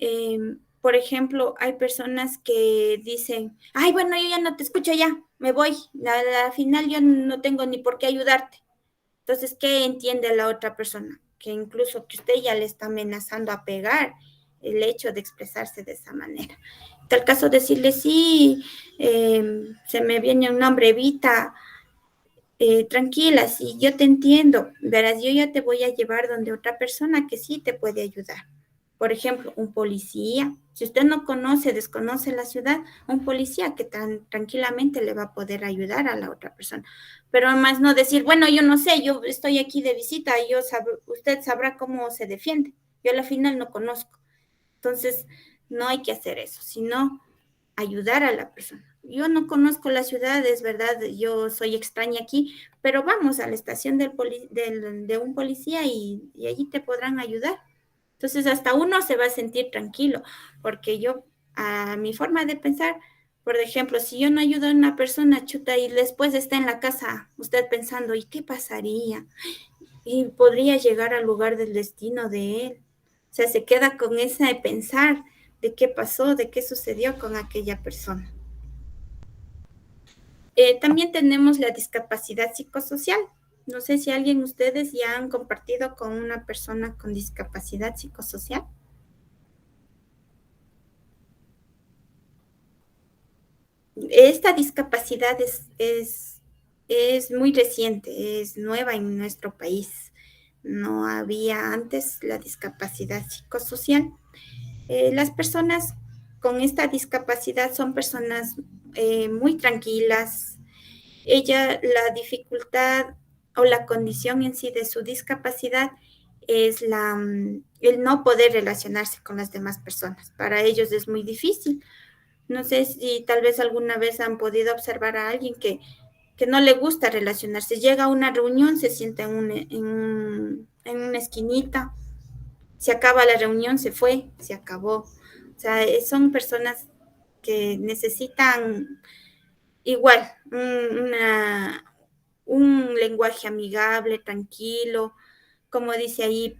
por ejemplo, hay personas que dicen, ay, bueno, yo ya no te escucho, ya, me voy. Al final yo no tengo ni por qué ayudarte. Entonces, ¿qué entiende la otra persona? Que incluso que usted ya le está amenazando a pegar el hecho de expresarse de esa manera. En tal caso, decirle, sí, se me viene un nombre, Evita, tranquila, sí, yo te entiendo, verás, yo ya te voy a llevar donde otra persona que sí te puede ayudar. Por ejemplo, un policía, si usted no conoce, desconoce la ciudad, un policía que tan tranquilamente le va a poder ayudar a la otra persona. Pero además no decir, bueno, yo no sé, yo estoy aquí de visita, usted sabrá cómo se defiende. Yo a la final no conozco. Entonces, no hay que hacer eso, sino ayudar a la persona. Yo no conozco la ciudad, es verdad, yo soy extraña aquí, pero vamos a la estación de un policía y allí te podrán ayudar. Entonces, hasta uno se va a sentir tranquilo, porque yo, a mi forma de pensar, por ejemplo, si yo no ayudo a una persona, chuta, y después está en la casa, usted pensando, ¿y qué pasaría? Y podría llegar al lugar del destino de él. O sea, se queda con esa de pensar de qué pasó, de qué sucedió con aquella persona. También tenemos la discapacidad psicosocial. No sé si alguien de ustedes ya han compartido con una persona con discapacidad psicosocial. Esta discapacidad es muy reciente, es nueva en nuestro país. No había antes la discapacidad psicosocial. Las personas con esta discapacidad son personas muy tranquilas. La dificultad o la condición en sí de su discapacidad es el no poder relacionarse con las demás personas. Para ellos es muy difícil. No sé si tal vez alguna vez han podido observar a alguien que no le gusta relacionarse. Llega a una reunión, se sienta en una esquinita, se acaba la reunión, se fue, se acabó. O sea, son personas que necesitan igual un lenguaje amigable, tranquilo, como dice ahí,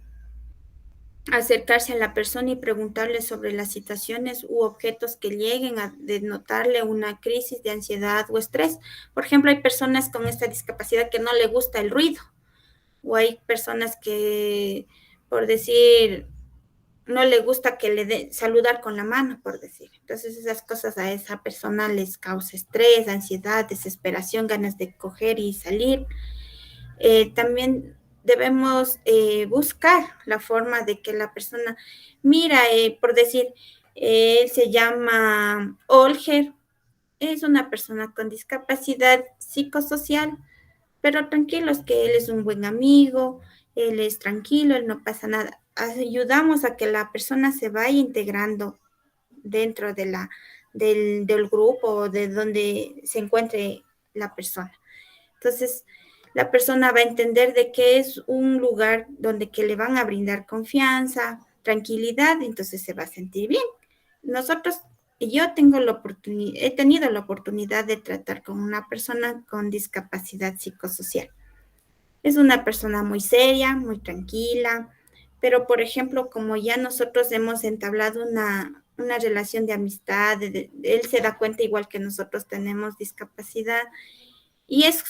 acercarse a la persona y preguntarle sobre las situaciones u objetos que lleguen a denotarle una crisis de ansiedad o estrés. Por ejemplo, hay personas con esta discapacidad que no le gusta el ruido, o hay personas que, por decir, no le gusta que le dé saludar con la mano, por decir. Entonces esas cosas a esa persona les causa estrés, ansiedad, desesperación, ganas de coger y salir. También debemos buscar la forma de que la persona, mira, por decir, él se llama Olger, es una persona con discapacidad psicosocial, pero tranquilos que él es un buen amigo, él es tranquilo, él no pasa nada. Ayudamos a que la persona se vaya integrando dentro del grupo de donde se encuentre la persona. Entonces, la persona va a entender de que es un lugar donde que le van a brindar confianza, tranquilidad, entonces se va a sentir bien. Yo he tenido la oportunidad de tratar con una persona con discapacidad psicosocial. Es una persona muy seria, muy tranquila, pero por ejemplo, como ya nosotros hemos entablado una relación de amistad, él se da cuenta igual que nosotros tenemos discapacidad y es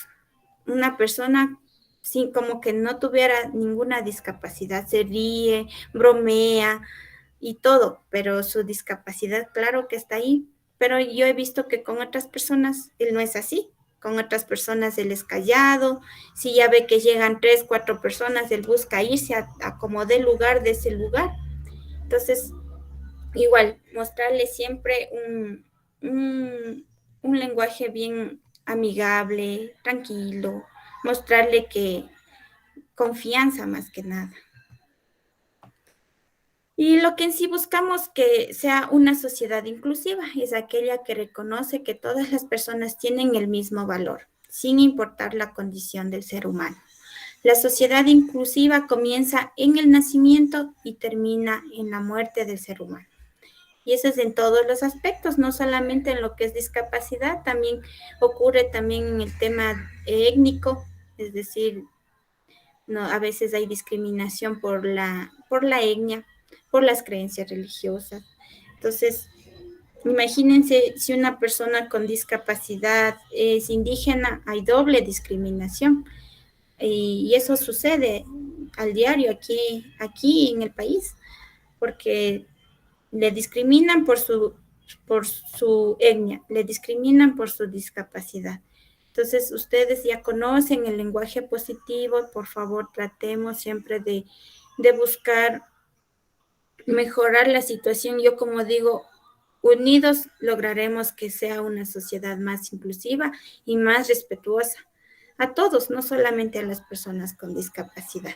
una persona sin como que no tuviera ninguna discapacidad, se ríe, bromea y todo, pero su discapacidad, claro que está ahí. Pero yo he visto que con otras personas él no es así. Con otras personas él es callado. Si ya ve que llegan 3, 4 personas, él busca irse a como dé lugar de ese lugar. Entonces, igual, mostrarle siempre un lenguaje bien amigable, tranquilo, mostrarle que confianza más que nada. Y lo que en sí buscamos que sea una sociedad inclusiva es aquella que reconoce que todas las personas tienen el mismo valor, sin importar la condición del ser humano. La sociedad inclusiva comienza en el nacimiento y termina en la muerte del ser humano. Y eso es en todos los aspectos, no solamente en lo que es discapacidad, también ocurre también en el tema étnico, es decir, no, a veces hay discriminación por la etnia, por las creencias religiosas. Entonces, imagínense si una persona con discapacidad es indígena, hay doble discriminación. Y eso sucede al diario aquí en el país, porque le discriminan por su etnia, le discriminan por su discapacidad. Entonces, ustedes ya conocen el lenguaje positivo, por favor, tratemos siempre de buscar mejorar la situación. Yo como digo, unidos lograremos que sea una sociedad más inclusiva y más respetuosa a todos, no solamente a las personas con discapacidad,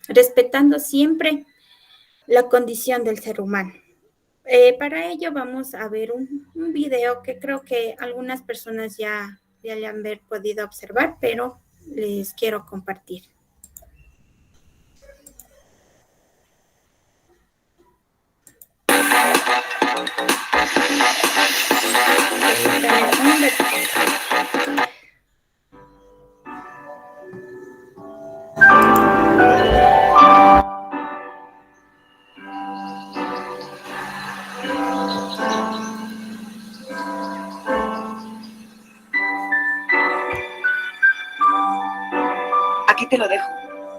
respetando siempre la condición del ser humano. Para ello vamos a ver un video que creo que algunas personas ya le han podido observar, pero les quiero compartir. Aquí te lo dejo.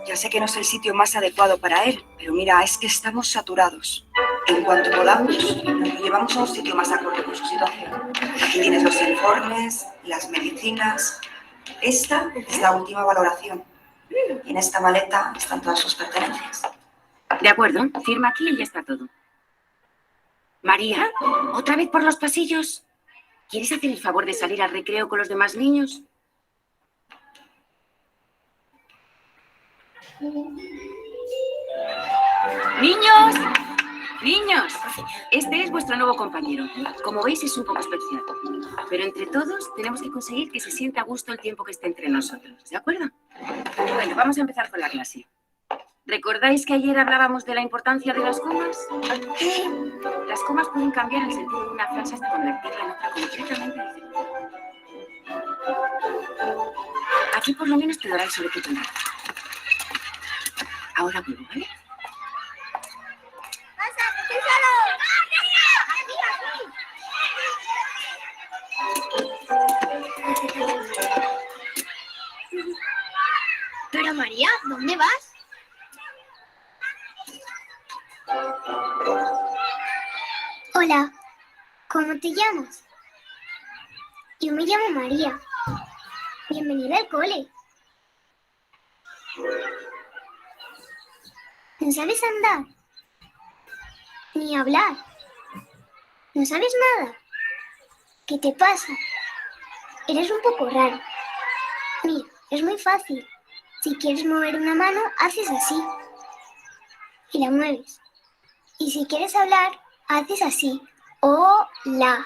Ya sé que no es el sitio más adecuado para él, pero mira, es que estamos saturados. En cuanto podamos, lo llevamos a un sitio más acorde con su situación. Aquí tienes los informes, las medicinas. Esta es la última valoración. Y en esta maleta están todas sus pertenencias. De acuerdo, firma aquí y ya está todo. María, ¿otra vez por los pasillos? ¿Quieres hacer el favor de salir al recreo con los demás niños? ¡Niños! ¡Niños! Este es vuestro nuevo compañero. Como veis, es un poco especial. Pero entre todos tenemos que conseguir que se sienta a gusto el tiempo que esté entre nosotros. ¿De acuerdo? Bueno, vamos a empezar con la clase. ¿Recordáis que ayer hablábamos de la importancia de las comas? Las comas pueden cambiar el sentido de una frase hasta convertirla en otra completamente diferente. Aquí por lo menos te dará el sobre tu tomate. Ahora vuelvo, ¿vale? Pero María, ¿dónde vas? Hola, ¿cómo te llamas? Yo me llamo María. Bienvenida al cole. ¿No sabes andar? Ni hablar. ¿No sabes nada? ¿Qué te pasa? Eres un poco raro. Mira, es muy fácil. Si quieres mover una mano, haces así. Y la mueves. Y si quieres hablar, haces así. Hola.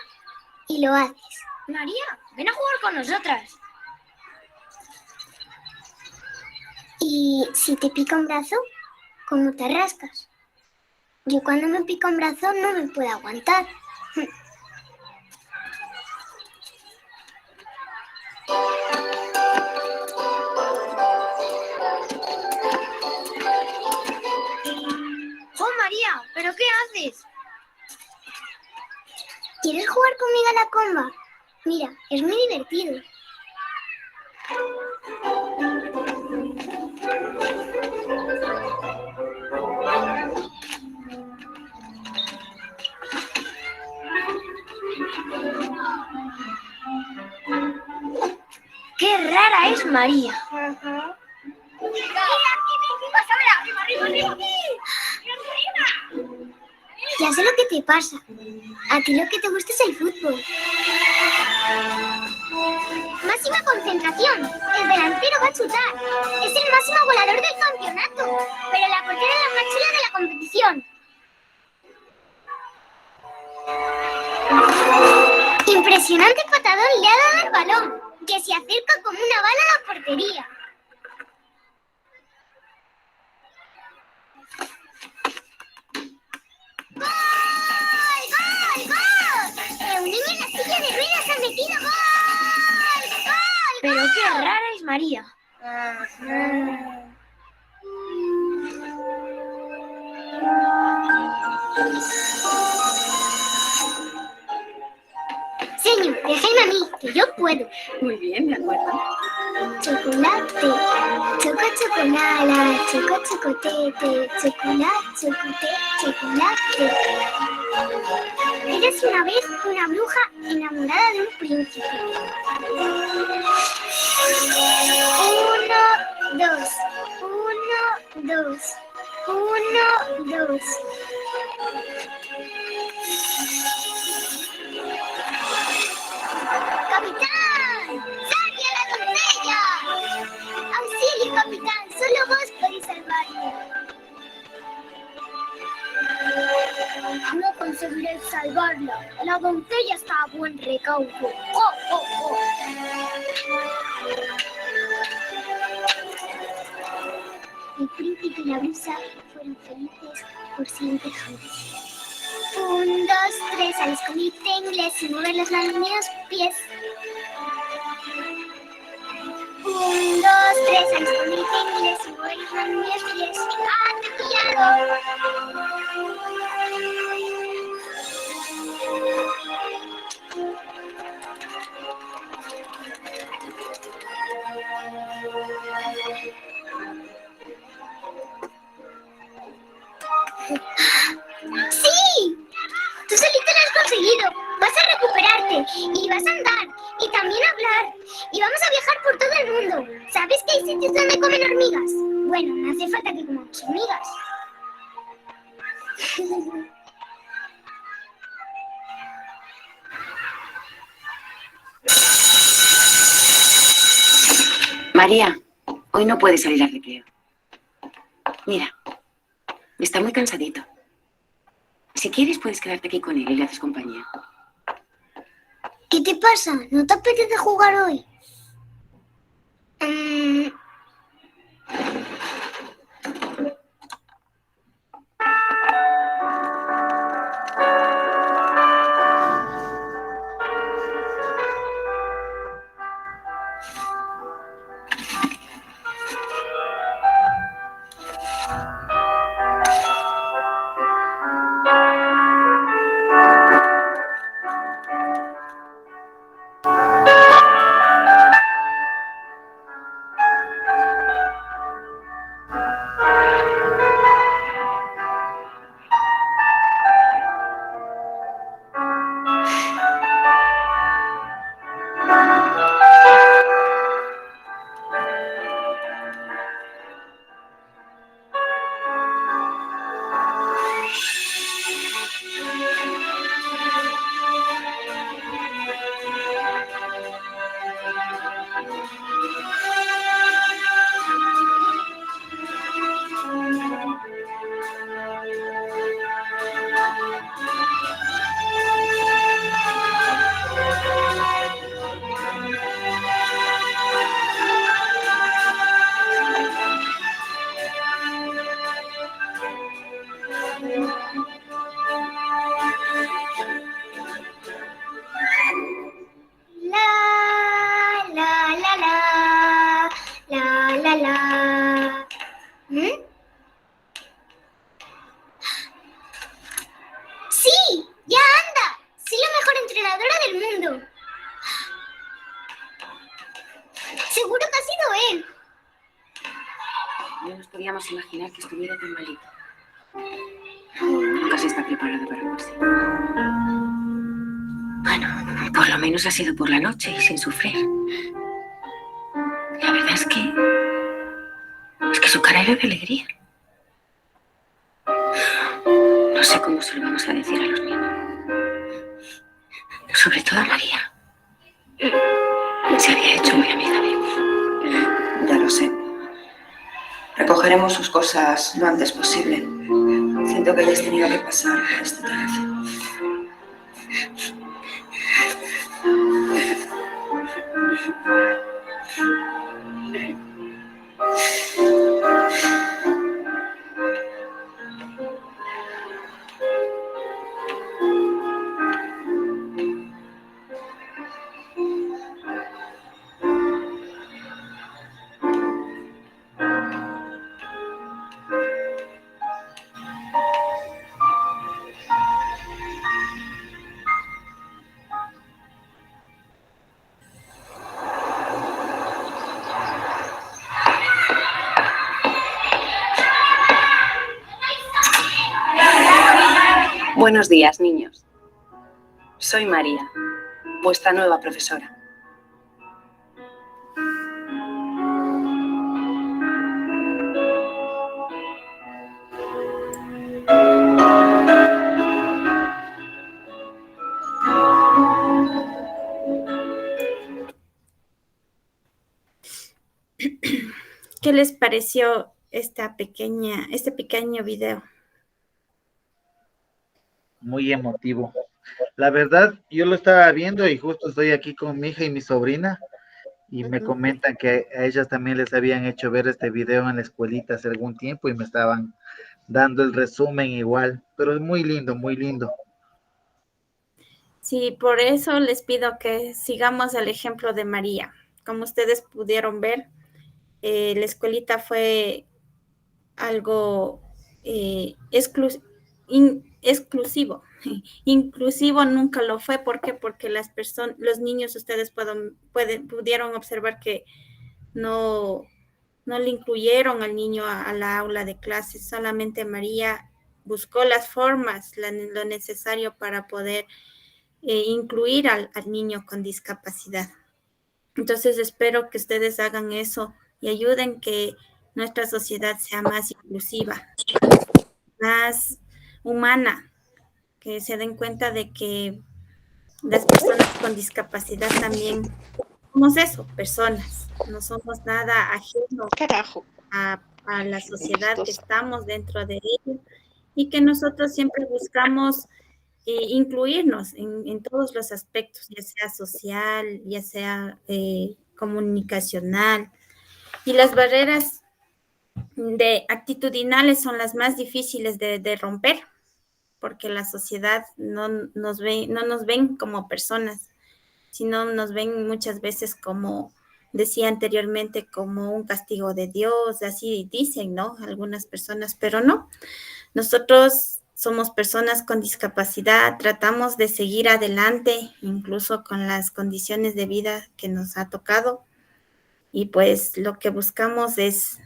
Y lo haces. María, ven a jugar con nosotras. Y si te pica un brazo, ¿cómo te rascas? Yo cuando me pica un brazo no me puedo aguantar. ¡Oh, María! ¿Pero qué haces? ¿Quieres jugar conmigo a la comba? Mira, es muy divertido. ¡Qué rara es María! Ya sé lo que te pasa. A ti lo que te gusta es el fútbol. Máxima concentración. El delantero va a chutar. Es el máximo goleador del campeonato. Pero la portera es la más chula de la competición. Impresionante patadón le ha dado al balón, que se acerca como una bala a la portería. ¡Gol! ¡Gol! ¡Gol! Un niño en la silla de ruedas ha metido gol. ¡Gol! Pero qué rara es María. Señor, déjeme a mí, que yo puedo. Muy bien, de acuerdo. Chocolate, chocolala, chocotete, chocolate, chocolate. Eres una vez una bruja enamorada de un príncipe. 1, 2, 1, 2, 1, 2. ¡Capitán! ¡Saque a la doncella! ¡Auxilio, capitán! ¡Solo vos podéis salvarme! No conseguiré salvarla. La doncella está a buen recaudo. ¡Oh, oh, oh! El príncipe y la bruja fueron felices por siempre jamás. 1, 2, 3, al escondite inglés sin mover las manos ni los pies. 1, 2, 3, al escondite inglés sin mover las manos ni los pies. ¡Ah, te he pillado! ¡Sí! Tú solito lo has conseguido. Vas a recuperarte y vas a andar y también hablar y vamos a viajar por todo el mundo. ¿Sabes que hay sitios donde comen hormigas? Bueno, no hace falta que comamos hormigas. María, hoy no puedes salir al recreo. Mira, está muy cansadito. Si quieres, puedes quedarte aquí con él y le haces compañía. ¿Qué te pasa? ¿No te apetece jugar hoy? ¡Sí! ¡Ya anda! ¡Soy la mejor entrenadora del mundo! Seguro que ha sido él. No nos podíamos imaginar que estuviera tan malito. Nunca se está preparado para algo así. Bueno, por lo menos ha sido por la noche y sin sufrir. La verdad es que su cara era de alegría. No sé cómo se lo vamos a decir a los niños. Sobre todo a María. Se había hecho muy amiga de él. Ya lo sé. Recogeremos sus cosas lo antes posible. Siento que hayas tenido que pasar por este trance. Buenos días, niños. Soy María, vuestra nueva profesora. ¿Qué les pareció este pequeño video? Muy emotivo. La verdad, yo lo estaba viendo y justo estoy aquí con mi hija y mi sobrina y me Ujú. comentan que a ellas también les habían hecho ver este video en la escuelita hace algún tiempo y me estaban dando el resumen igual, pero es muy lindo, muy lindo. Sí, por eso les pido que sigamos el ejemplo de María. Como ustedes pudieron ver, la escuelita fue algo exclusivo. Inclusivo nunca lo fue. ¿Por qué? Porque los niños, ustedes pudieron observar que no le incluyeron al niño a la aula de clases. Solamente María buscó las formas, lo necesario para poder incluir al niño con discapacidad. Entonces espero que ustedes hagan eso y ayuden que nuestra sociedad sea más inclusiva, más humana, que se den cuenta de que las personas con discapacidad también somos eso, personas, no somos nada ajeno Carajo. a la sociedad, que estamos dentro de ella y que nosotros siempre buscamos incluirnos en todos los aspectos, ya sea social, ya sea comunicacional. Y las barreras actitudinales son las más difíciles de romper, porque la sociedad no nos ven como personas, sino nos ven muchas veces como, decía anteriormente, como un castigo de Dios, así dicen, ¿no? Algunas personas, pero no. Nosotros somos personas con discapacidad, tratamos de seguir adelante, incluso con las condiciones de vida que nos ha tocado, y pues lo que buscamos es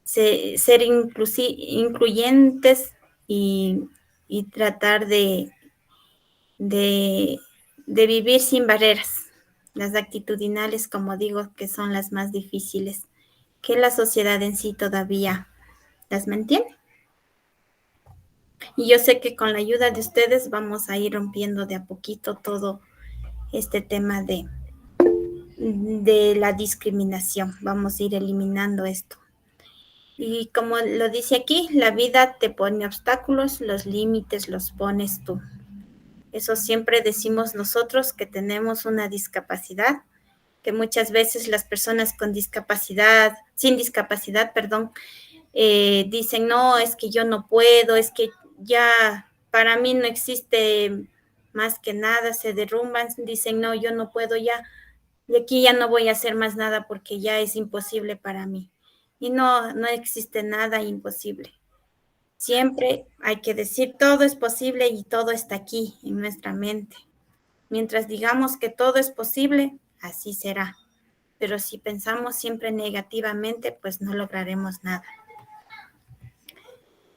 ser incluyentes y tratar de vivir sin barreras. Las actitudinales, como digo, que son las más difíciles, que la sociedad en sí todavía las mantiene. Y yo sé que con la ayuda de ustedes vamos a ir rompiendo de a poquito todo este tema de la discriminación. Vamos a ir eliminando esto. Y como lo dice aquí, la vida te pone obstáculos, los límites los pones tú. Eso siempre decimos nosotros que tenemos una discapacidad, que muchas veces las personas sin discapacidad, dicen, no, es que yo no puedo, es que ya para mí no existe más que nada, se derrumban, dicen, no, yo no puedo ya, de aquí ya no voy a hacer más nada porque ya es imposible para mí. Y no existe nada imposible. Siempre hay que decir, todo es posible y todo está aquí en nuestra mente. Mientras digamos que todo es posible, así será. Pero si pensamos siempre negativamente, pues no lograremos nada.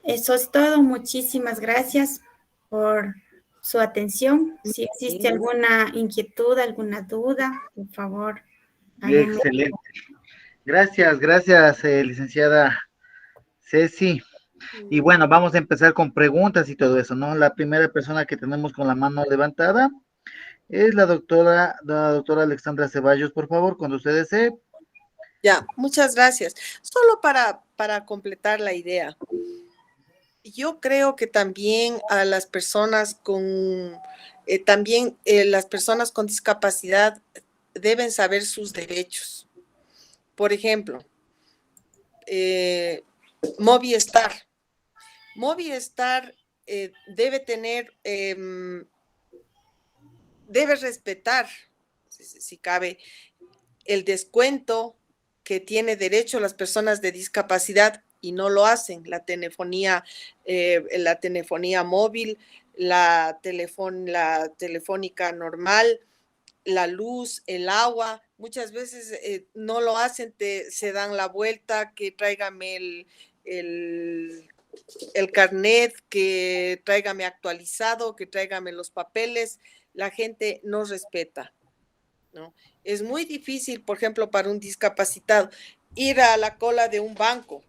Eso es todo. Muchísimas gracias por su atención. Si existe alguna inquietud, alguna duda, por favor. Excelente. Gracias, licenciada Ceci. Y bueno, vamos a empezar con preguntas y todo eso, ¿no? La primera persona que tenemos con la mano levantada es la doctora Alexandra Ceballos. Por favor, cuando usted desee. Ya, muchas gracias. Solo para completar la idea. Yo creo que también a las personas las personas con discapacidad deben saber sus derechos. Por ejemplo, Movistar. Movistar debe respetar, si cabe, el descuento que tiene derecho las personas de discapacidad y no lo hacen. La telefonía móvil, la telefónica normal, la luz, el agua, muchas veces no lo hacen, se dan la vuelta, que tráigame el carnet, que tráigame actualizado, que tráigame los papeles. La gente no respeta, ¿no? Es muy difícil, por ejemplo, para un discapacitado, ir a la cola de un banco.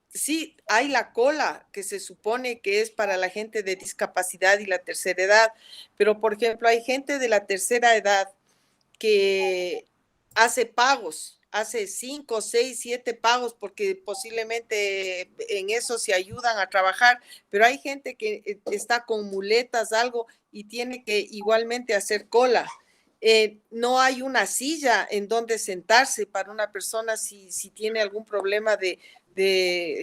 Sí, hay la cola que se supone que es para la gente de discapacidad y la tercera edad, pero por ejemplo hay gente de la tercera edad que hace pagos hace 5, 6, 7 pagos porque posiblemente en eso se ayudan a trabajar, pero hay gente que está con muletas, algo, y tiene que igualmente hacer cola. No hay una silla en donde sentarse para una persona si tiene algún problema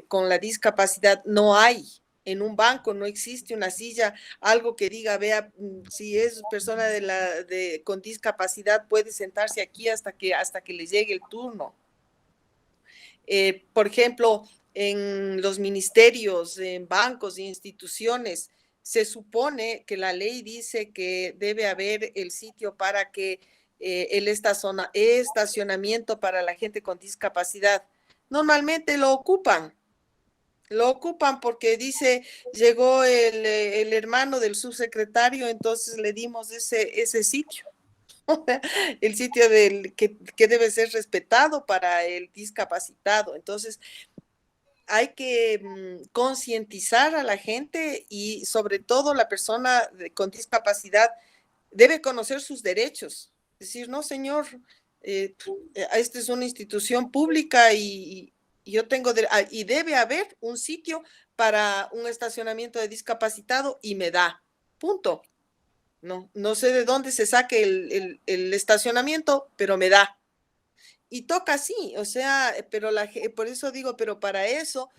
con la discapacidad, no hay. En un banco no existe una silla, algo que diga, vea, si es persona con discapacidad puede sentarse aquí hasta que le llegue el turno. Por ejemplo, en los ministerios, en bancos e instituciones, se supone que la ley dice que debe haber el sitio para que el estacionamiento para la gente con discapacidad. Normalmente lo ocupan porque dice, llegó el hermano del subsecretario, entonces le dimos ese sitio. El sitio que debe ser respetado para el discapacitado. Entonces, hay que concientizar a la gente y sobre todo la persona con discapacidad debe conocer sus derechos. Decir, no, señor, esta es una institución pública y yo tengo, y debe haber un sitio para un estacionamiento de discapacitado y me da, punto. No sé de dónde se saque el estacionamiento, pero me da. Y toca así, o sea, pero por eso digo, pero para eso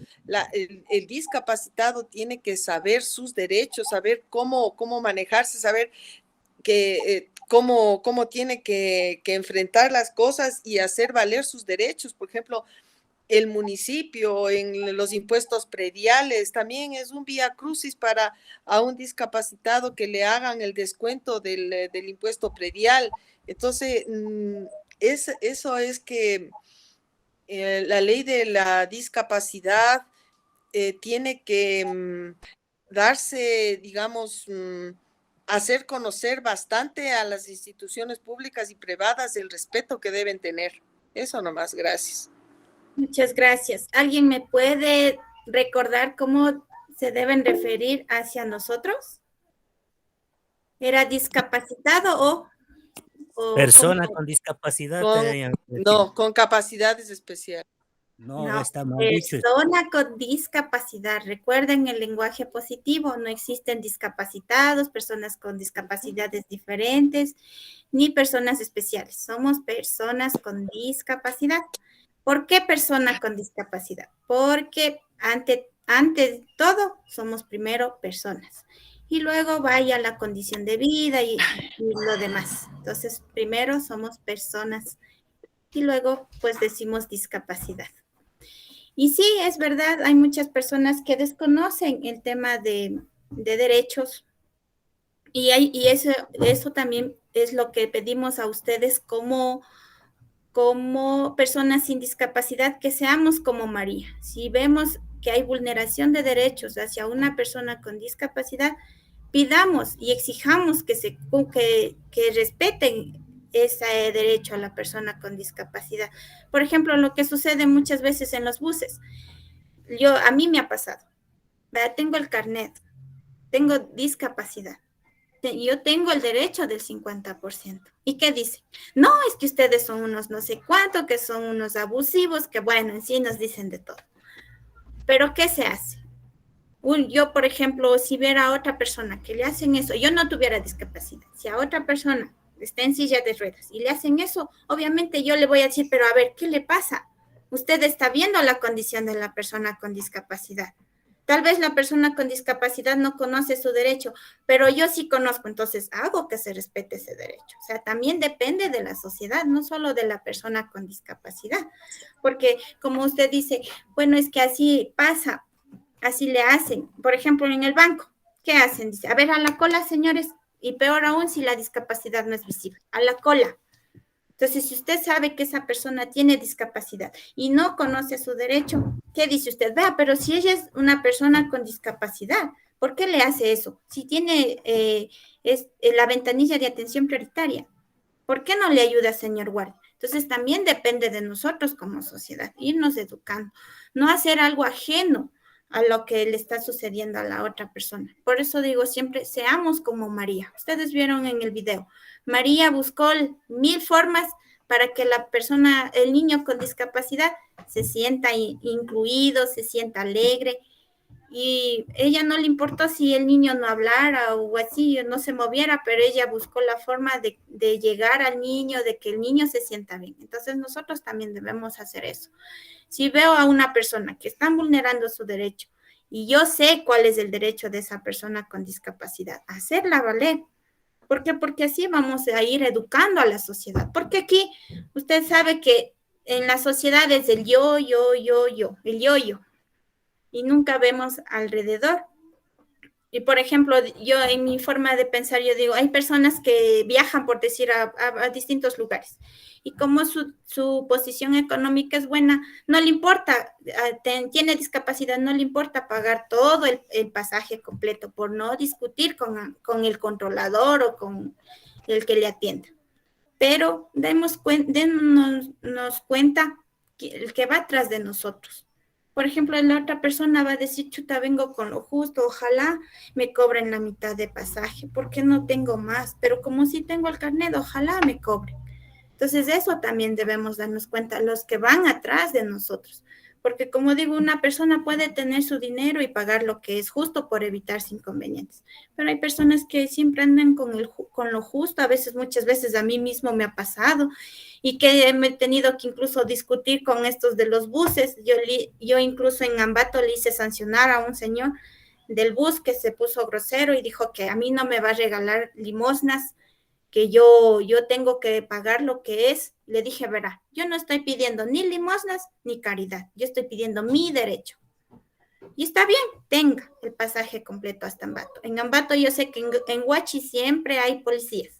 el discapacitado tiene que saber sus derechos, saber cómo manejarse, saber cómo tiene que enfrentar las cosas y hacer valer sus derechos. Por ejemplo, el municipio en los impuestos prediales también es un vía crucis para a un discapacitado que le hagan el descuento del impuesto predial. Entonces, eso es que la ley de la discapacidad tiene que darse, digamos, hacer conocer bastante a las instituciones públicas y privadas el respeto que deben tener. Eso nomás, gracias. Muchas gracias. ¿Alguien me puede recordar cómo se deben referir hacia nosotros? ¿Era discapacitado o persona con discapacidad? No, con capacidades especiales. No, está mal dicho. Persona con discapacidad. Recuerden el lenguaje positivo. No existen discapacitados, personas con discapacidades diferentes, ni personas especiales. Somos personas con discapacidad. ¿Por qué persona con discapacidad? Porque ante todo somos primero personas y luego vaya la condición de vida y lo demás. Entonces, primero somos personas y luego pues decimos discapacidad. Y sí, es verdad, hay muchas personas que desconocen el tema de derechos y eso también es lo que pedimos a ustedes como personas sin discapacidad, que seamos como María. Si vemos que hay vulneración de derechos hacia una persona con discapacidad, pidamos y exijamos que respeten ese derecho a la persona con discapacidad. Por ejemplo, lo que sucede muchas veces en los buses. A mí me ha pasado. Tengo el carnet, tengo discapacidad. Yo tengo el derecho del 50%. ¿Y qué dice? No, es que ustedes son unos no sé cuánto, que son unos abusivos, que bueno, en sí nos dicen de todo. Pero ¿qué se hace? Yo, por ejemplo, si viera a otra persona que le hacen eso, yo no tuviera discapacidad, si a otra persona está en silla de ruedas y le hacen eso, obviamente yo le voy a decir, pero a ver, ¿qué le pasa? Usted está viendo la condición de la persona con discapacidad. Tal vez la persona con discapacidad no conoce su derecho, pero yo sí conozco, entonces hago que se respete ese derecho. O sea, también depende de la sociedad, no solo de la persona con discapacidad. Porque como usted dice, bueno, es que así pasa, así le hacen. Por ejemplo, en el banco, ¿qué hacen? Dice, a ver, a la cola, señores, y peor aún si la discapacidad no es visible, a la cola. Entonces, si usted sabe que esa persona tiene discapacidad y no conoce su derecho, ¿qué dice usted? Vea, pero si ella es una persona con discapacidad, ¿por qué le hace eso? Si tiene la ventanilla de atención prioritaria, ¿por qué no le ayuda, señor guardia? Entonces, también depende de nosotros como sociedad, irnos educando, no hacer algo ajeno a lo que le está sucediendo a la otra persona. Por eso digo siempre, seamos como María. Ustedes vieron en el video, María buscó 1000 formas para que la persona, el niño con discapacidad se sienta incluido, se sienta alegre. Y ella no le importó si el niño no hablara o así, no se moviera, pero ella buscó la forma de llegar al niño, de que el niño se sienta bien. Entonces nosotros también debemos hacer eso. Si veo a una persona que está vulnerando su derecho y yo sé cuál es el derecho de esa persona con discapacidad, hacerla valer. ¿Por qué? Porque así vamos a ir educando a la sociedad. Porque aquí usted sabe que en la sociedad es el yo, el yo. Y nunca vemos alrededor. Y por ejemplo, yo en mi forma de pensar, yo digo, hay personas que viajan, por decir, a distintos lugares. Y como su posición económica es buena, no le importa, tiene discapacidad, no le importa pagar todo el pasaje completo por no discutir con el controlador o con el que le atienda. Pero démonos cuenta que el que va atrás de nosotros. Por ejemplo, la otra persona va a decir, chuta, vengo con lo justo, ojalá me cobren la mitad de pasaje, porque no tengo más, pero como sí tengo el carnet, ojalá me cobren. Entonces, eso también debemos darnos cuenta, los que van atrás de nosotros, porque como digo, una persona puede tener su dinero y pagar lo que es justo por evitarse inconvenientes, pero hay personas que siempre andan con lo justo, muchas veces a mí mismo me ha pasado, y que he tenido que incluso discutir con estos de los buses. Yo incluso en Ambato le hice sancionar a un señor del bus que se puso grosero y dijo que a mí no me va a regalar limosnas, que yo tengo que pagar lo que es. Le dije, verá, yo no estoy pidiendo ni limosnas ni caridad, yo estoy pidiendo mi derecho. Y está bien, tenga el pasaje completo hasta Ambato. En Ambato yo sé que en Huachi siempre hay policías.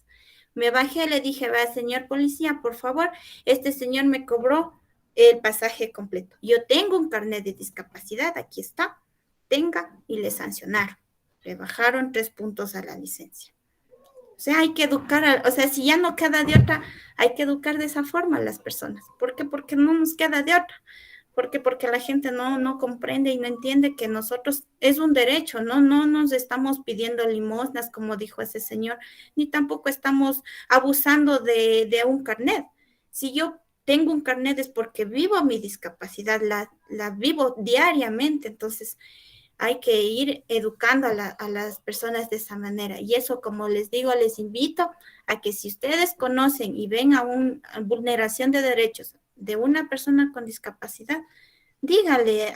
Me bajé, le dije, va, señor policía, por favor, este señor me cobró el pasaje completo. Yo tengo un carnet de discapacidad, aquí está, tenga, y le sancionaron. Le bajaron 3 puntos a la licencia. O sea, hay que educar, si ya no queda de otra, hay que educar de esa forma a las personas. ¿Por qué? Porque no nos queda de otra. ¿Por qué? Porque la gente no comprende y no entiende que nosotros es un derecho, no nos estamos pidiendo limosnas, como dijo ese señor, ni tampoco estamos abusando de un carnet. Si yo tengo un carnet es porque vivo mi discapacidad, la vivo diariamente, entonces hay que ir educando a las personas de esa manera. Y eso, como les digo, les invito a que si ustedes conocen y ven a una vulneración de derechos de una persona con discapacidad, dígale,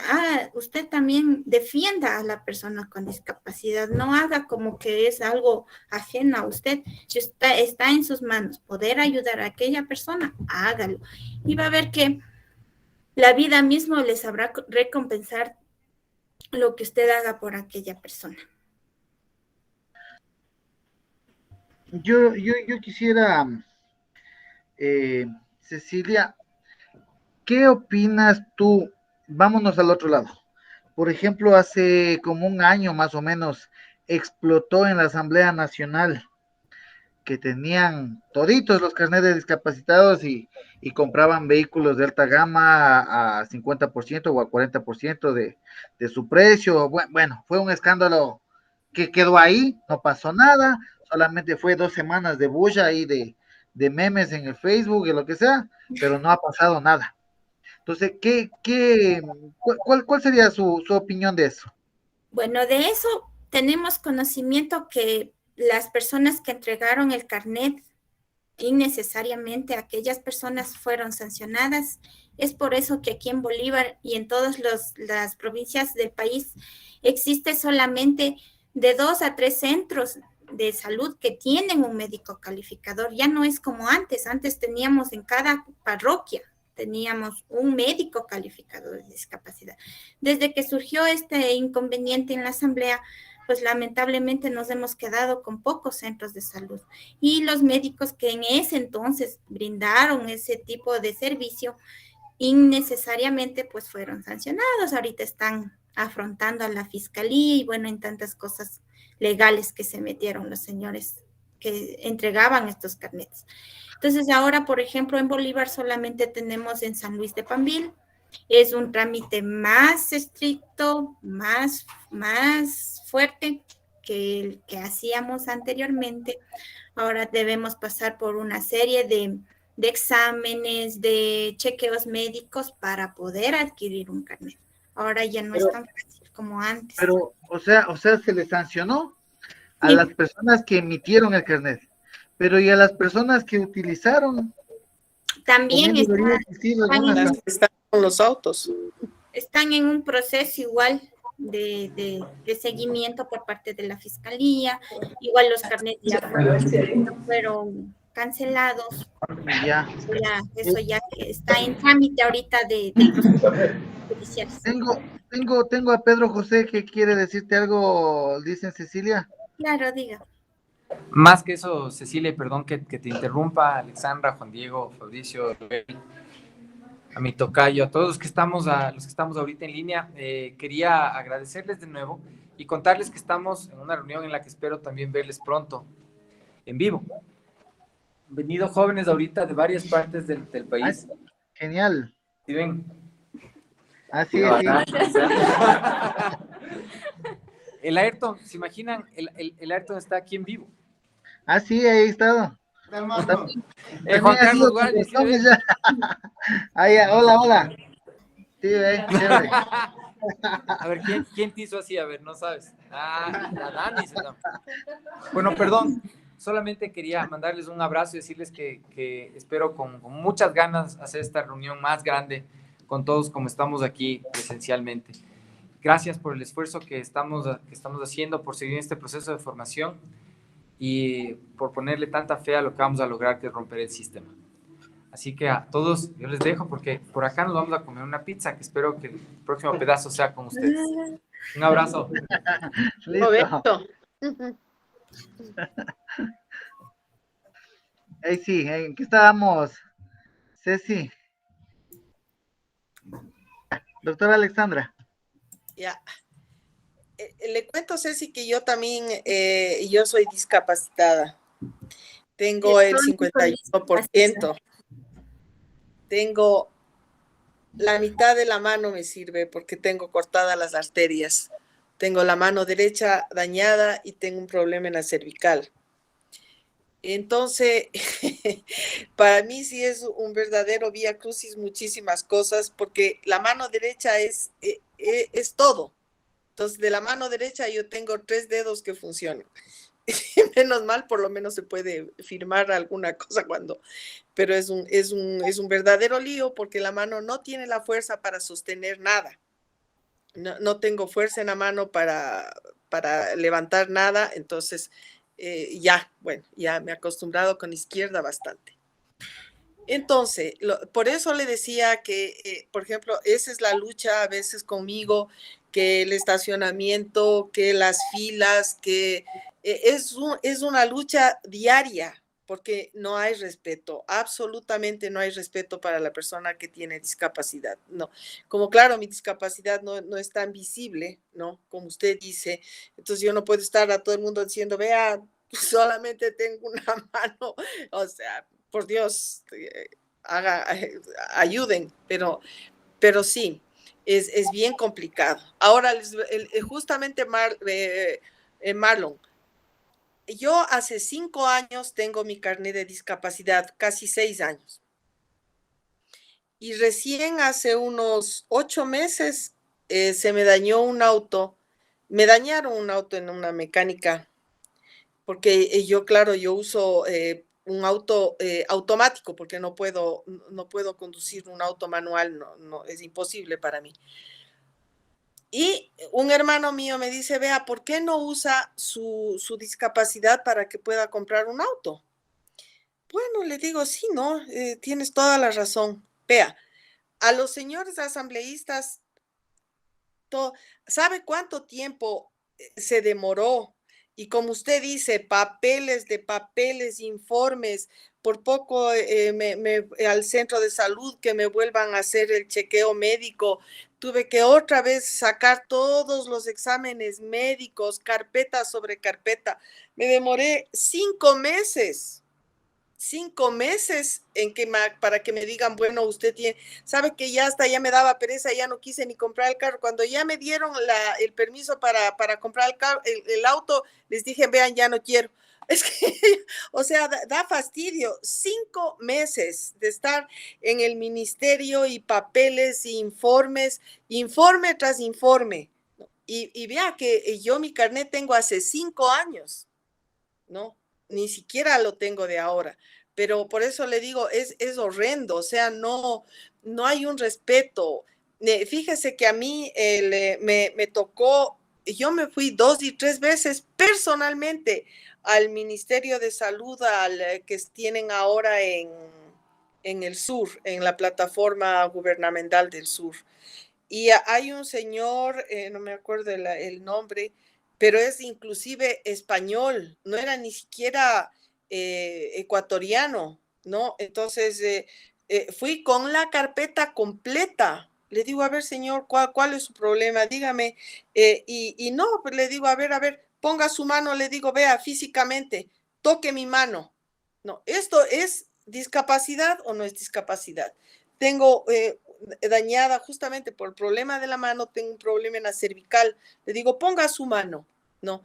usted también defienda a la persona con discapacidad, no haga como que es algo ajeno a usted. Si está en sus manos poder ayudar a aquella persona, hágalo. Y va a ver que la vida misma les sabrá recompensar lo que usted haga por aquella persona. Yo quisiera, Cecilia, ¿qué opinas tú? Vámonos al otro lado. Por ejemplo, hace como un año más o menos explotó en la Asamblea Nacional que tenían toditos los carnets de discapacitados y compraban vehículos de alta gama a 50% o a 40% de su precio. Bueno, fue un escándalo que quedó ahí, no pasó nada, solamente fue 2 semanas de bulla ahí de memes en el Facebook y lo que sea, pero no ha pasado nada. Entonces, ¿cuál sería su opinión de eso? Bueno, de eso tenemos conocimiento que las personas que entregaron el carnet innecesariamente, aquellas personas fueron sancionadas. Es por eso que aquí en Bolívar y en todas las provincias del país existe solamente de 2 a 3 centros de salud que tienen un médico calificador. Ya no es como antes. Antes teníamos en cada parroquia, teníamos un médico calificador de discapacidad. Desde que surgió este inconveniente en la asamblea, pues lamentablemente nos hemos quedado con pocos centros de salud. Y los médicos que en ese entonces brindaron ese tipo de servicio, innecesariamente pues fueron sancionados. Ahorita están afrontando a la fiscalía y bueno, en tantas cosas legales que se metieron los señores que entregaban estos carnets. Entonces ahora, por ejemplo, en Bolívar solamente tenemos en San Luis de Pambil. Es un trámite más estricto, más fuerte que el que hacíamos anteriormente. Ahora debemos pasar por una serie de exámenes, de chequeos médicos para poder adquirir un carnet. Ahora ya no es tan fácil como antes. Pero, o sea, se le sancionó a Sí. las personas que emitieron el carnet, pero y a las personas que utilizaron, También también debería existir alguna Las sanción. que están con los autos. están en un proceso igual de seguimiento por parte de la fiscalía. Igual los carnets ya fueron cancelados. Ya. Eso ya que está en trámite ahorita de procesos judiciales. Tengo a Pedro José que quiere decirte algo, dicen Cecilia. Claro, diga. Más que eso, Cecilia, perdón que te interrumpa, Alexandra, Juan Diego, Fabricio, a mi tocayo, a todos los que estamos ahorita en línea, quería agradecerles de nuevo y contarles que estamos en una reunión en la que espero también verles pronto, en vivo. Han venido jóvenes ahorita de varias partes del país. Genial. ¿Sí ven? Así es. Sí. El Ayrton, ¿se imaginan? El Ayrton está aquí en vivo. Ah, sí, ahí he estado. Juan También ha Carlos sido Guardia, ¿sí con ves? ya. Ah, ya, hola. Sí, chévere. A ver, ¿quién te hizo así? A ver, no sabes. Ah, la Dani se llama. Bueno, perdón. Solamente quería mandarles un abrazo y decirles que espero con muchas ganas hacer esta reunión más grande con todos como estamos aquí presencialmente. Gracias por el esfuerzo que estamos haciendo, por seguir este proceso de formación y por ponerle tanta fe a lo que vamos a lograr, que es romper el sistema. Así que a todos yo les dejo porque por acá nos vamos a comer una pizza, que espero que el próximo pedazo sea con ustedes. Un abrazo. Roberto. Ahí sí, ¿en qué estábamos? Ceci. Doctora Alexandra. Ya. Le cuento, Ceci, que yo también, yo soy discapacitada. Tengo el 51%. Tengo la mitad de la mano me sirve porque tengo cortadas las arterias. Tengo la mano derecha dañada y tengo un problema en la cervical. Entonces, para mí sí es un verdadero vía crucis muchísimas cosas, porque la mano derecha es todo. Entonces, de la mano derecha yo tengo 3 dedos que funcionan. Menos mal, por lo menos se puede firmar alguna cosa pero es un verdadero lío porque la mano no tiene la fuerza para sostener nada. No tengo fuerza en la mano para levantar nada, entonces ya me he acostumbrado con izquierda bastante. Entonces, por eso le decía que, por ejemplo, esa es la lucha a veces conmigo, que el estacionamiento, que las filas, que es una lucha diaria, porque no hay respeto, absolutamente no hay respeto para la persona que tiene discapacidad, no. Como claro, mi discapacidad no es tan visible, ¿no? Como usted dice, entonces yo no puedo estar a todo el mundo diciendo, vea, solamente tengo una mano, o sea, por Dios, ayuden, pero sí, es bien complicado. Ahora, justamente Marlon, yo hace 5 años tengo mi carnet de discapacidad, casi 6 años. Y recién hace unos 8 meses se me dañó un auto, me dañaron un auto en una mecánica, porque yo uso un auto automático, porque no puedo conducir un auto manual, no, es imposible para mí. Y un hermano mío me dice, vea, ¿por qué no usa su discapacidad para que pueda comprar un auto? Bueno, le digo, sí, no, tienes toda la razón. Vea, a los señores asambleístas, ¿sabe cuánto tiempo se demoró? Y como usted dice, papeles, informes, por poco al centro de salud que me vuelvan a hacer el chequeo médico, tuve que otra vez sacar todos los exámenes médicos, carpeta sobre carpeta. Me demoré 5 meses. 5 meses para que me digan, bueno, usted sabe que ya me daba pereza, ya no quise ni comprar el carro. Cuando ya me dieron el permiso para comprar el auto, les dije, vean, ya no quiero. Es que, o sea, da fastidio. 5 meses de estar en el ministerio y papeles y informes, informe tras informe. ¿No? Y vea que yo mi carnet tengo hace 5 años, ¿no? Ni siquiera lo tengo de ahora. Pero por eso le digo, es horrendo, o sea, no hay un respeto. Fíjese que a mí me tocó, yo me fui 2 y 3 veces personalmente al Ministerio de Salud, que tienen ahora en el sur, en la plataforma gubernamental del sur. Y hay un señor, no me acuerdo el nombre, pero es inclusive español, no era ni siquiera ecuatoriano, ¿no? Entonces fui con la carpeta completa. Le digo, a ver, señor, ¿cuál es su problema? Dígame. Y no, pues le digo, a ver, ponga su mano, le digo, vea físicamente, toque mi mano. No, ¿esto es discapacidad o no es discapacidad? Tengo dañada justamente por el problema de la mano, tengo un problema en la cervical. Le digo, ponga su mano. No,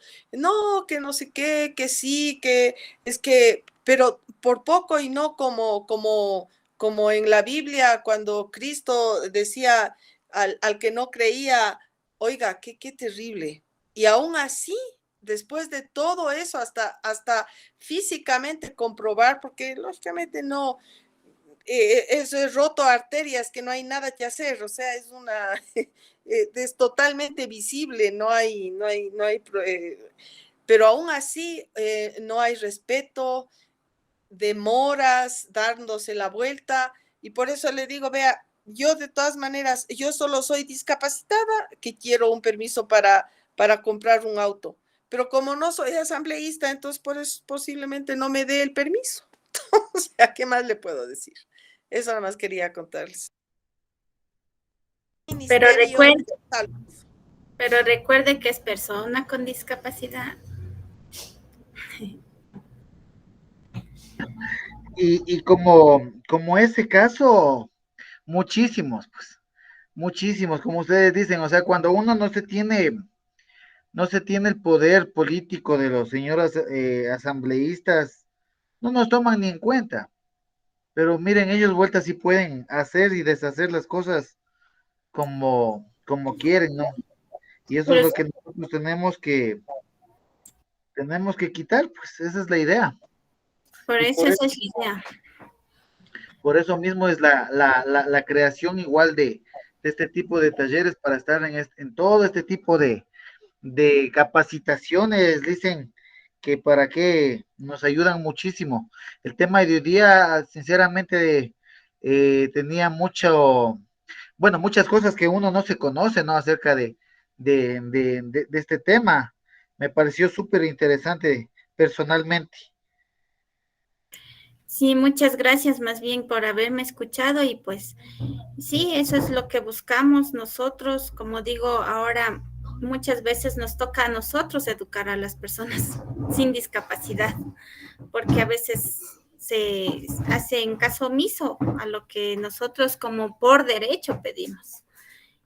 que no sé qué, que sí, que es que, pero por poco y no como en la Biblia, cuando Cristo decía al que no creía, oiga, qué terrible. Y aún así, después de todo eso, hasta físicamente comprobar, porque lógicamente no, eso es roto arterias, que no hay nada que hacer, o sea, es totalmente visible, no hay, pero aún así no hay respeto, demoras dándose la vuelta, y por eso le digo, vea, yo de todas maneras, yo solo soy discapacitada, que quiero un permiso para comprar un auto, pero como no soy asambleísta, entonces posiblemente no me dé el permiso. O sea, ¿qué más le puedo decir? Eso nada más quería contarles. Pero recuerde que es persona con discapacidad. Y como ese caso, muchísimos, pues, muchísimos, como ustedes dicen, o sea, cuando uno no se tiene el poder político de los señores asambleístas, no nos toman ni en cuenta. Pero miren, ellos vueltas sí pueden hacer y deshacer las cosas como quieren, ¿no? Y eso es lo que nosotros tenemos que quitar, pues esa es la idea. Por eso esa es la idea. Por eso mismo es la creación igual de este tipo de talleres para estar en todo este tipo de capacitaciones, dicen que para qué nos ayudan muchísimo. El tema de hoy día, sinceramente, tenía muchas cosas que uno no se conoce, ¿no? Acerca de este tema. Me pareció súper interesante personalmente. Sí, muchas gracias más bien por haberme escuchado y pues sí, eso es lo que buscamos nosotros. Como digo, ahora muchas veces nos toca a nosotros educar a las personas sin discapacidad, porque a veces se hace en caso omiso a lo que nosotros como por derecho pedimos.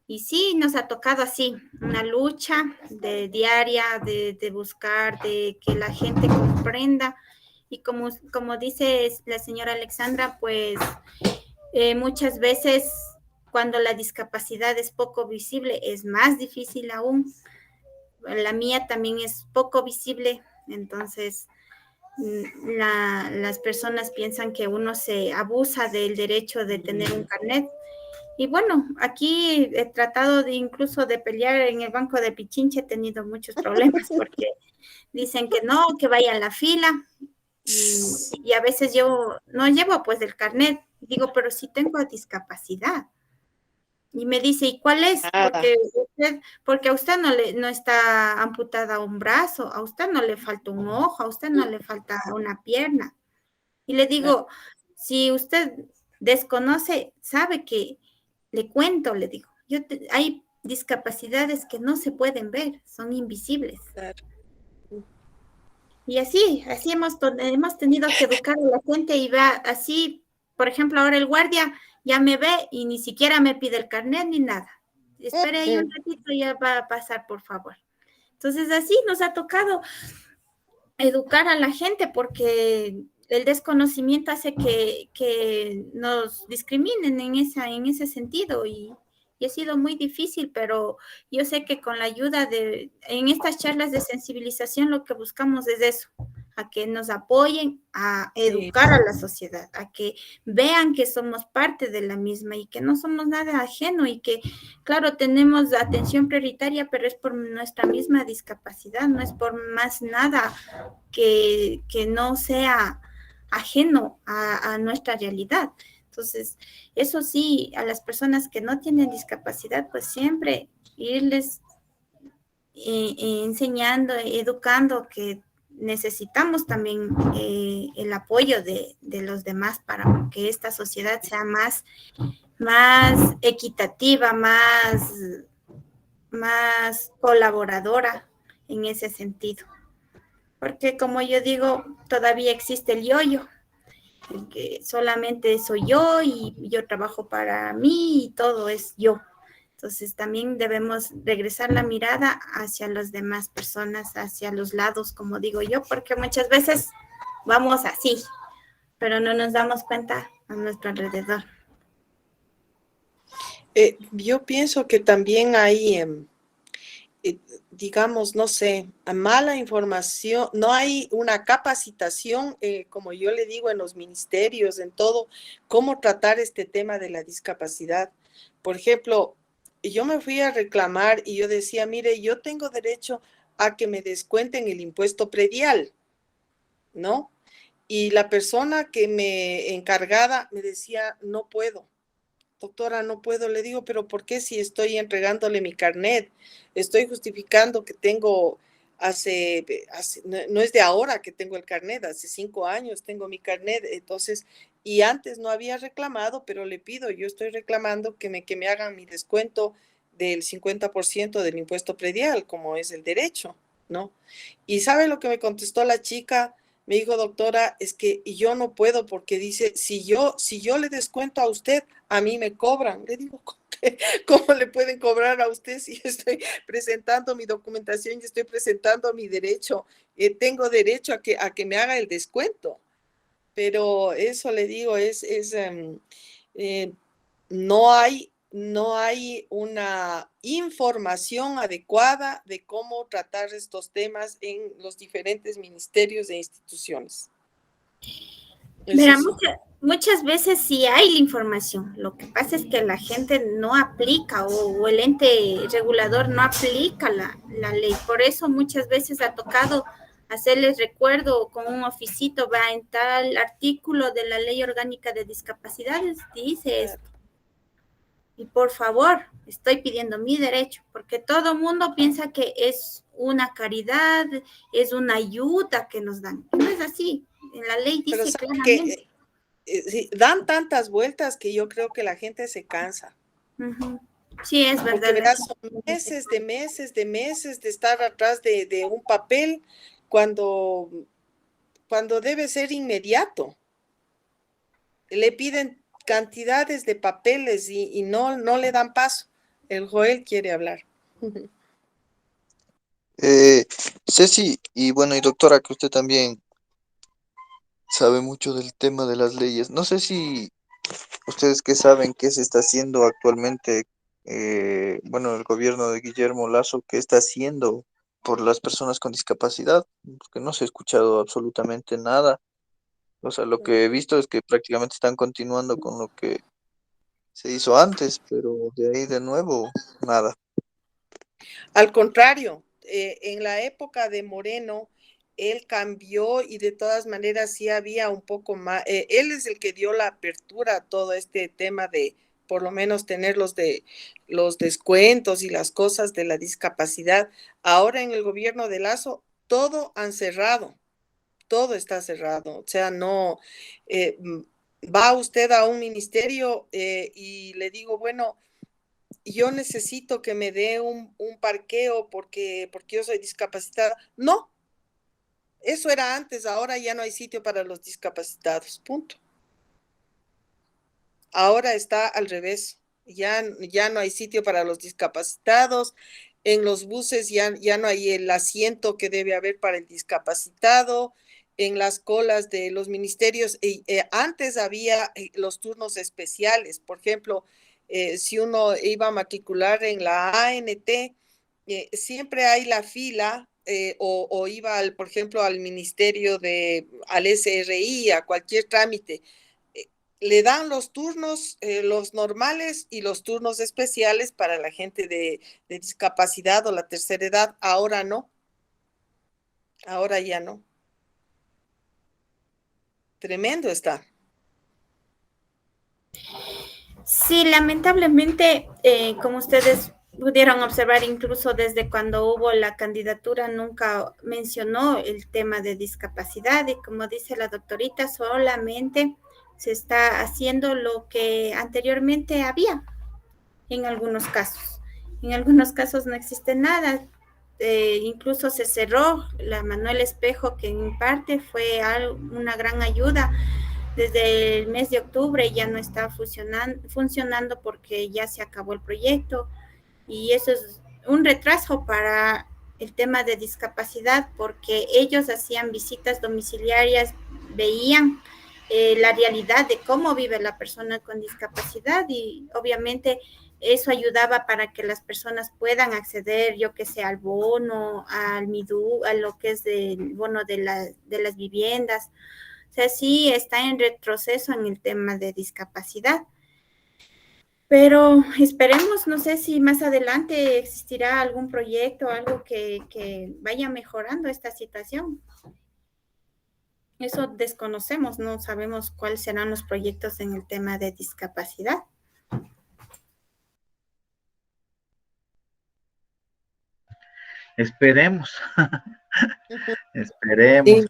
Y sí, nos ha tocado así, una lucha diaria de buscar, de que la gente comprenda. Y como dice la señora Alexandra, pues muchas veces cuando la discapacidad es poco visible, es más difícil aún. La mía también es poco visible, entonces las personas piensan que uno se abusa del derecho de tener un carnet. Y bueno, aquí he tratado incluso de pelear en el Banco de Pichincha, he tenido muchos problemas porque dicen que no, que vaya a la fila. Y a veces yo no llevo pues el carnet, digo, pero sí tengo discapacidad. Y me dice, ¿y cuál es? Porque a usted no está amputada un brazo, a usted no le falta un ojo, a usted no le falta una pierna. Y le digo, si usted desconoce, sabe que, le cuento, le digo, hay discapacidades que no se pueden ver, son invisibles. Claro. Y así hemos tenido que educar a la gente y vea así, por ejemplo, ahora el guardia ya me ve y ni siquiera me pide el carnet ni nada. Espere ahí un ratito y ya va a pasar, por favor. Entonces así nos ha tocado. educar a la gente, porque el desconocimiento hace que nos discriminen en ese sentido y ha sido muy difícil, pero yo sé que con la ayuda en estas charlas de sensibilización lo que buscamos es eso, a que nos apoyen a educar a la sociedad, a que vean que somos parte de la misma y que no somos nada ajeno y que, claro, tenemos atención prioritaria, pero es por nuestra misma discapacidad, no es por más nada que no sea ajeno a nuestra realidad. Entonces, eso sí, a las personas que no tienen discapacidad, pues siempre irles enseñando, educando que necesitamos también el apoyo de los demás para que esta sociedad sea más equitativa, más colaboradora en ese sentido. Porque como yo digo, todavía existe el yo-yo, que solamente soy yo y yo trabajo para mí y todo es yo. Entonces también debemos regresar la mirada hacia las demás personas, hacia los lados, como digo yo, porque muchas veces vamos así, pero no nos damos cuenta a nuestro alrededor. Yo pienso que también hay, digamos, no sé, mala información, no hay una capacitación, como yo le digo, en los ministerios, en todo, cómo tratar este tema de la discapacidad. Por ejemplo, yo me fui a reclamar y yo decía, mire, yo tengo derecho a que me descuenten el impuesto predial, ¿no? Y la persona que me encargada me decía, no puedo. Doctora, no puedo. Le digo, pero ¿por qué si estoy entregándole mi carnet? Estoy justificando que tengo no es de ahora que tengo el carnet, hace 5 años tengo mi carnet, entonces, y antes no había reclamado, pero le pido, yo estoy reclamando que me hagan mi descuento del 50% del impuesto predial, como es el derecho, ¿no? Y ¿sabe lo que me contestó la chica? Me dijo, doctora, es que yo no puedo porque dice, si yo le descuento a usted, a mí me cobran. Le digo, ¿cómo le pueden cobrar a usted si yo estoy presentando mi documentación y estoy presentando mi derecho? Tengo derecho a que me haga el descuento. Pero eso le digo, no hay una información adecuada de cómo tratar estos temas en los diferentes ministerios e instituciones. Mira, muchas veces sí hay la información. Lo que pasa es que la gente no aplica o el ente regulador no aplica la ley. Por eso muchas veces ha tocado hacerles recuerdo con un oficito, va en tal artículo de la Ley Orgánica de Discapacidades, dice esto. Y por favor, estoy pidiendo mi derecho, porque todo mundo piensa que es una caridad, es una ayuda que nos dan. No es así. En la ley dice claramente. Sí, dan tantas vueltas que yo creo que la gente se cansa. Uh-huh. Sí, es verdad. Porque verás, son meses de estar atrás de un papel cuando debe ser inmediato. Le piden cantidades de papeles y no le dan paso. El Joel quiere hablar. Ceci, y bueno, y doctora, que usted también sabe mucho del tema de las leyes. No sé si ustedes que saben qué se está haciendo actualmente, bueno, el gobierno de Guillermo Lasso, qué está haciendo por las personas con discapacidad, porque no se ha escuchado absolutamente nada. O sea, lo que he visto es que prácticamente están continuando con lo que se hizo antes, pero de ahí de nuevo, nada. Al contrario, en la época de Moreno, él cambió y de todas maneras sí había un poco más, él es el que dio la apertura a todo este tema de por lo menos tener los descuentos y las cosas de la discapacidad. Ahora en el gobierno de Lasso, todo han cerrado, todo está cerrado, o sea, no, va usted a un ministerio y le digo, bueno, yo necesito que me dé un parqueo porque yo soy discapacitada. No, eso era antes, ahora ya no hay sitio para los discapacitados, punto. Ahora está al revés, ya no hay sitio para los discapacitados. en los buses ya no hay el asiento que debe haber para el discapacitado, en las colas de los ministerios. Antes había los turnos especiales, por ejemplo, si uno iba a matricular en la ANT, siempre hay la fila o iba, por ejemplo, al ministerio al SRI, a cualquier trámite. Le dan los turnos, los normales y los turnos especiales para la gente de discapacidad o la tercera edad. Ahora no. Ahora ya no. Tremendo está. Sí, lamentablemente, como ustedes pudieron observar, incluso desde cuando hubo la candidatura, nunca mencionó el tema de discapacidad y como dice la doctorita, solamente se está haciendo lo que anteriormente había en algunos casos. En algunos casos no existe nada. Incluso se cerró la Manuel Espejo, que en parte fue una gran ayuda. Desde el mes de octubre ya no está funcionando porque ya se acabó el proyecto y eso es un retraso para el tema de discapacidad porque ellos hacían visitas domiciliarias, veían la realidad de cómo vive la persona con discapacidad y obviamente eso ayudaba para que las personas puedan acceder, yo que sé, al bono, al MIDU, a lo que es el bono de las viviendas. O sea, sí está en retroceso en el tema de discapacidad. Pero esperemos, no sé si más adelante existirá algún proyecto, algo que vaya mejorando esta situación. Eso desconocemos, no sabemos cuáles serán los proyectos en el tema de discapacidad. Esperemos, esperemos. Sí.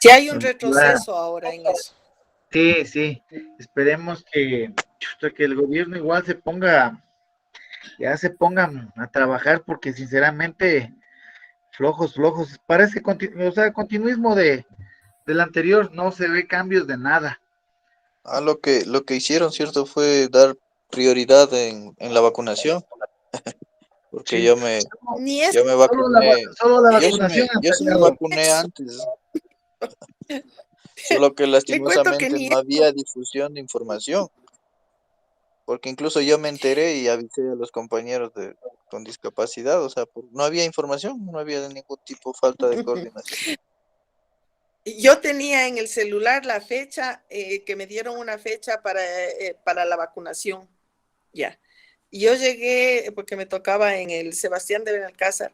Sí hay un retroceso ahora en eso. Sí, sí, esperemos que el gobierno igual ya se pongan a trabajar, porque sinceramente, flojos, parece continuismo del anterior, no se ve cambios de nada. Lo que hicieron, ¿cierto? Fue dar prioridad en la vacunación, porque Sí. yo me vacuné, Solo la vacunación. yo sí me vacuné antes, solo que Le cuento que lastimosamente ni no había difusión de información, porque incluso yo me enteré y avisé a los compañeros con discapacidad, o sea, no había información, no había de ningún tipo, falta de coordinación. yo tenía en el celular la fecha, que me dieron una fecha para la vacunación. Ya. Y yo llegué, porque me tocaba en el Sebastián de Benalcázar,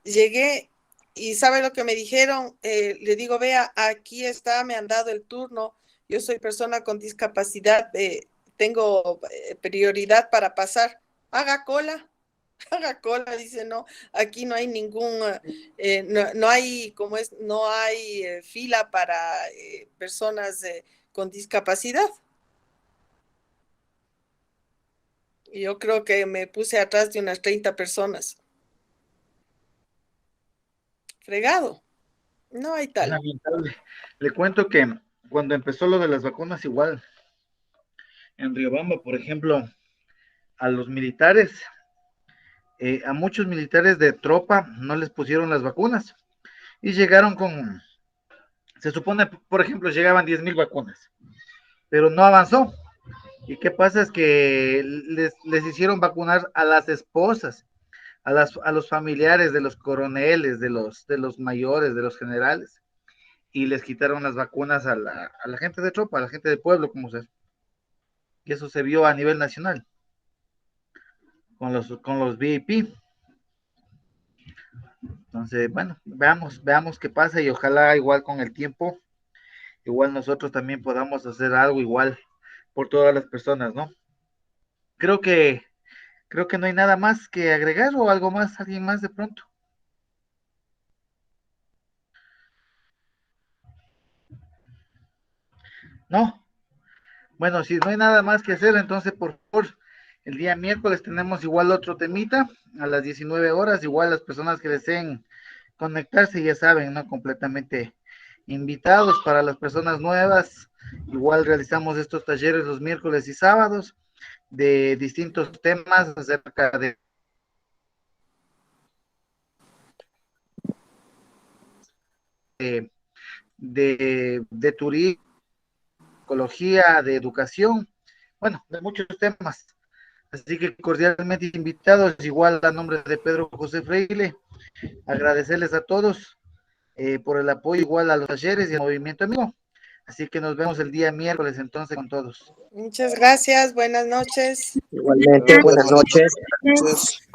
llegué y ¿sabe lo que me dijeron? Le digo, vea, aquí está, me han dado el turno, yo soy persona con discapacidad, tengo prioridad para pasar, haga cola. Haga cola, dice, no, aquí no hay ningún, no hay, como es, no hay fila para personas con discapacidad. Y yo creo que me puse atrás de unas 30 personas. Fregado. No hay tal. Lamentable. Le cuento que cuando empezó lo de las vacunas, igual, en Riobamba, por ejemplo, a los militares, a muchos militares de tropa no les pusieron las vacunas y llegaron se supone, por ejemplo, llegaban 10,000 vacunas, pero no avanzó. ¿Y qué pasa? Es que les hicieron vacunar a las esposas, a los familiares de los coroneles, de los mayores, de los generales, y les quitaron las vacunas a la gente de tropa, a la gente del pueblo, como se. Y eso se vio a nivel nacional con los VIP. Entonces, bueno, veamos qué pasa, y ojalá igual con el tiempo, igual nosotros también podamos hacer algo igual por todas las personas, ¿no? Creo que no hay nada más que agregar, o algo más, alguien más de pronto. ¿No? Bueno, si no hay nada más que hacer, entonces por favor, el día miércoles tenemos igual otro temita a las 19 horas, igual las personas que deseen conectarse, ya saben, ¿no? Completamente invitados. Para las personas nuevas, igual realizamos estos talleres los miércoles y sábados de distintos temas acerca de de turismo, ecología, de educación, bueno, de muchos temas. Así que cordialmente invitados, igual a nombre de Pedro José Freile, agradecerles a todos por el apoyo, igual a los talleres y al Movimiento Amigo. Así que nos vemos el día miércoles entonces con todos. Muchas gracias, buenas noches. Igualmente, buenas noches. Entonces,